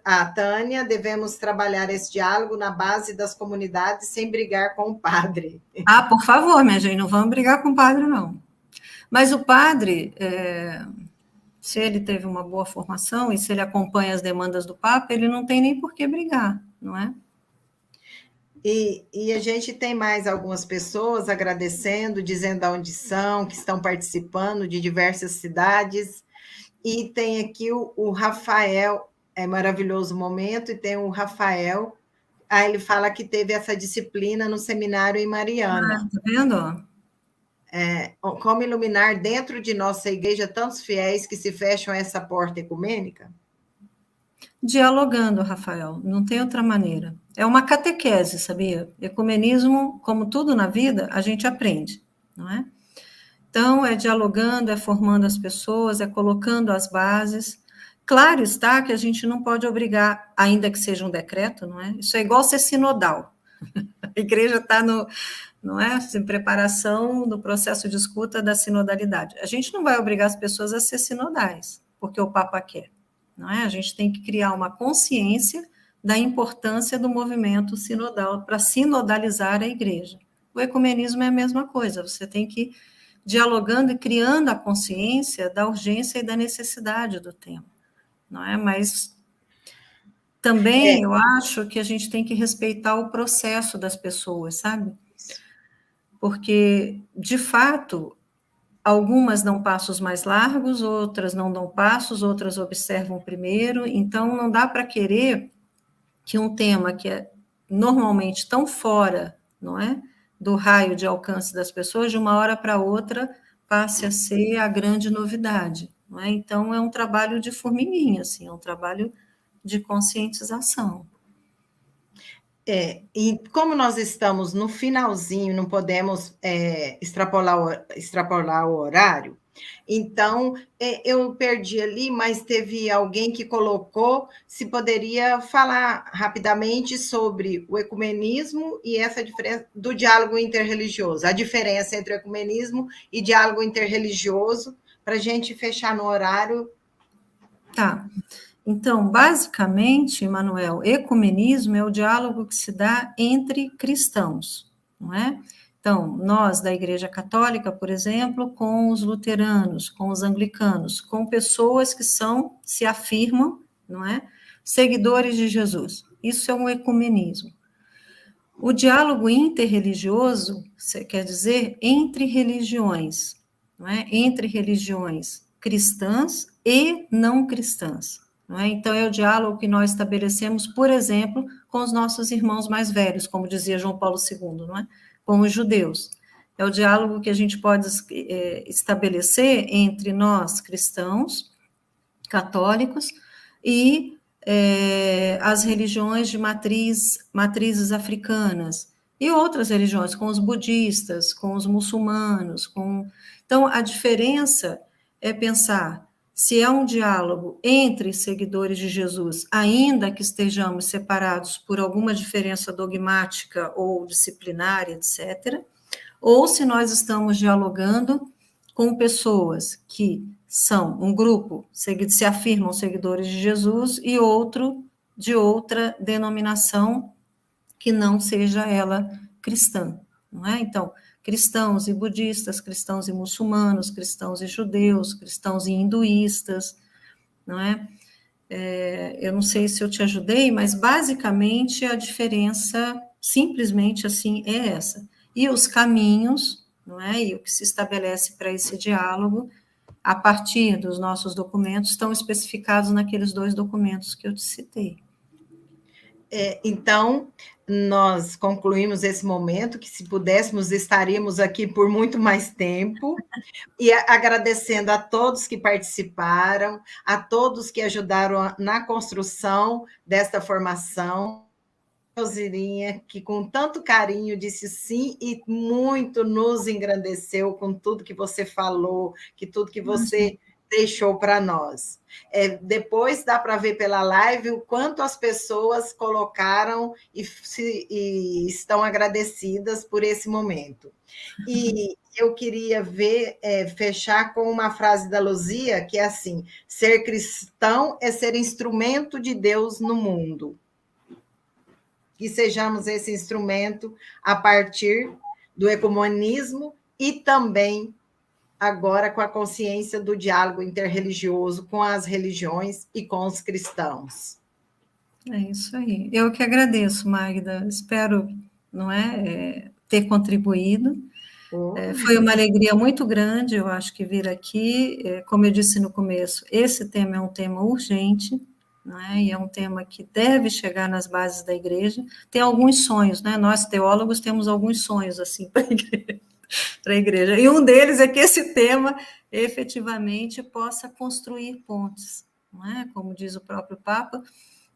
a Tânia, devemos trabalhar esse diálogo na base das comunidades sem brigar com o padre. Por favor, minha gente, não vamos brigar com o padre, não. Mas o padre, se ele teve uma boa formação e se ele acompanha as demandas do Papa, ele não tem nem por que brigar, não é? E a gente tem mais algumas pessoas agradecendo, dizendo onde são, que estão participando de diversas cidades. E tem aqui o Rafael, é maravilhoso momento, e tem o Rafael, ele fala que teve essa disciplina no seminário em Mariana. Tá vendo? Como iluminar dentro de nossa igreja tantos fiéis que se fecham a essa porta ecumênica? Dialogando, Rafael, não tem outra maneira. É uma catequese, sabia? Ecumenismo, como tudo na vida, a gente aprende, não é? Então, é dialogando, é formando as pessoas, é colocando as bases. Claro está que a gente não pode obrigar, ainda que seja um decreto, não é? Isso é igual ser sinodal. A igreja está não é, em preparação do processo de escuta da sinodalidade. A gente não vai obrigar as pessoas a ser sinodais, porque o Papa quer, não é? A gente tem que criar uma consciência da importância do movimento sinodal para sinodalizar a igreja. O ecumenismo é a mesma coisa, você tem que ir dialogando e criando a consciência da urgência e da necessidade do tema, não é? Mas também eu acho que a gente tem que respeitar o processo das pessoas, sabe? Porque, de fato, algumas dão passos mais largos, outras não dão passos, outras observam primeiro, então não dá para querer que um tema que é normalmente tão fora, não é, do raio de alcance das pessoas, de uma hora para outra passe a ser a grande novidade, não é? Então é um trabalho de formiguinha, assim, é um trabalho de conscientização. E como nós estamos no finalzinho, não podemos extrapolar o horário, então eu perdi ali, mas teve alguém que colocou se poderia falar rapidamente sobre o ecumenismo e essa diferença do diálogo interreligioso, a diferença entre o ecumenismo e diálogo interreligioso, para a gente fechar no horário. Tá. Então, basicamente, Manuel, ecumenismo é o diálogo que se dá entre cristãos, não é? Então, nós da Igreja Católica, por exemplo, com os luteranos, com os anglicanos, com pessoas que se afirmam, não é? Seguidores de Jesus. Isso é um ecumenismo. O diálogo interreligioso quer dizer entre religiões, não é? Entre religiões cristãs e não cristãs. Não é? Então, é o diálogo que nós estabelecemos, por exemplo, com os nossos irmãos mais velhos, como dizia João Paulo II, não é? Com os judeus. É o diálogo que a gente pode estabelecer entre nós, cristãos, católicos, e as religiões de matrizes africanas, e outras religiões, com os budistas, com os muçulmanos. Então, a diferença é pensar se é um diálogo entre seguidores de Jesus, ainda que estejamos separados por alguma diferença dogmática ou disciplinar, etc., ou se nós estamos dialogando com pessoas que são um grupo, se afirmam seguidores de Jesus, e outro de outra denominação que não seja ela cristã, não é? Então, cristãos e budistas, cristãos e muçulmanos, cristãos e judeus, cristãos e hinduístas, não é? Eu não sei se eu te ajudei, mas basicamente a diferença, simplesmente assim, é essa. E os caminhos, não é? E o que se estabelece para esse diálogo, a partir dos nossos documentos, estão especificados naqueles 2 documentos que eu te citei. Então, nós concluímos esse momento, que se pudéssemos, estaríamos aqui por muito mais tempo, e agradecendo a todos que participaram, a todos que ajudaram na construção desta formação. Rosirinha, que com tanto carinho disse sim e muito nos engrandeceu com tudo que você falou, que tudo que você deixou para nós. Depois dá para ver pela live o quanto as pessoas colocaram e estão agradecidas por esse momento. E eu queria fechar com uma frase da Luzia, que é assim: ser cristão é ser instrumento de Deus no mundo. Que sejamos esse instrumento a partir do ecumenismo e também agora com a consciência do diálogo interreligioso com as religiões e com os cristãos. É isso aí. Eu que agradeço, Magda. Espero, não é, ter contribuído. Foi uma alegria muito grande, eu acho, que vir aqui. Como eu disse no começo, esse tema é um tema urgente, não é? E é um tema que deve chegar nas bases da igreja. Tem alguns sonhos, né? Nós, teólogos, temos alguns sonhos assim para a igreja. E um deles é que esse tema efetivamente possa construir pontes, não é? Como diz o próprio Papa,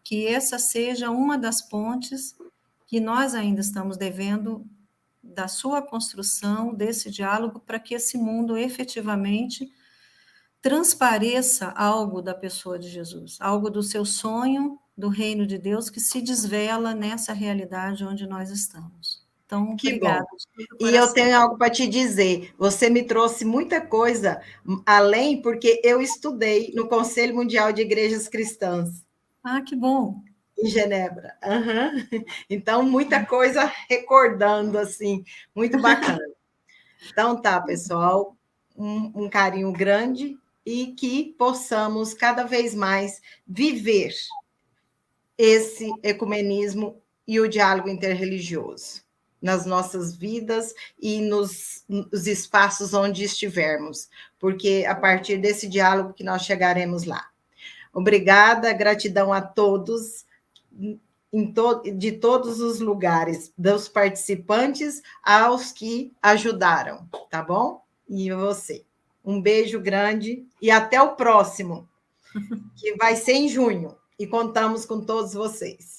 que essa seja uma das pontes que nós ainda estamos devendo da sua construção, desse diálogo, para que esse mundo efetivamente transpareça algo da pessoa de Jesus, algo do seu sonho, do reino de Deus, que se desvela nessa realidade onde nós estamos. Então, Que obrigada. bom. E eu tenho algo para te dizer. Você me trouxe muita coisa além, porque eu estudei no Conselho Mundial de Igrejas Cristãs. Ah, que bom. Em Genebra. Uhum. Então, muita coisa recordando, assim, muito bacana. Então, tá, pessoal, um carinho grande e que possamos cada vez mais viver esse ecumenismo e o diálogo interreligioso nas nossas vidas e nos espaços onde estivermos, porque a partir desse diálogo que nós chegaremos lá. Obrigada, gratidão a todos, de todos os lugares, dos participantes aos que ajudaram, tá bom? E você. Um beijo grande e até o próximo, que vai ser em junho, e contamos com todos vocês.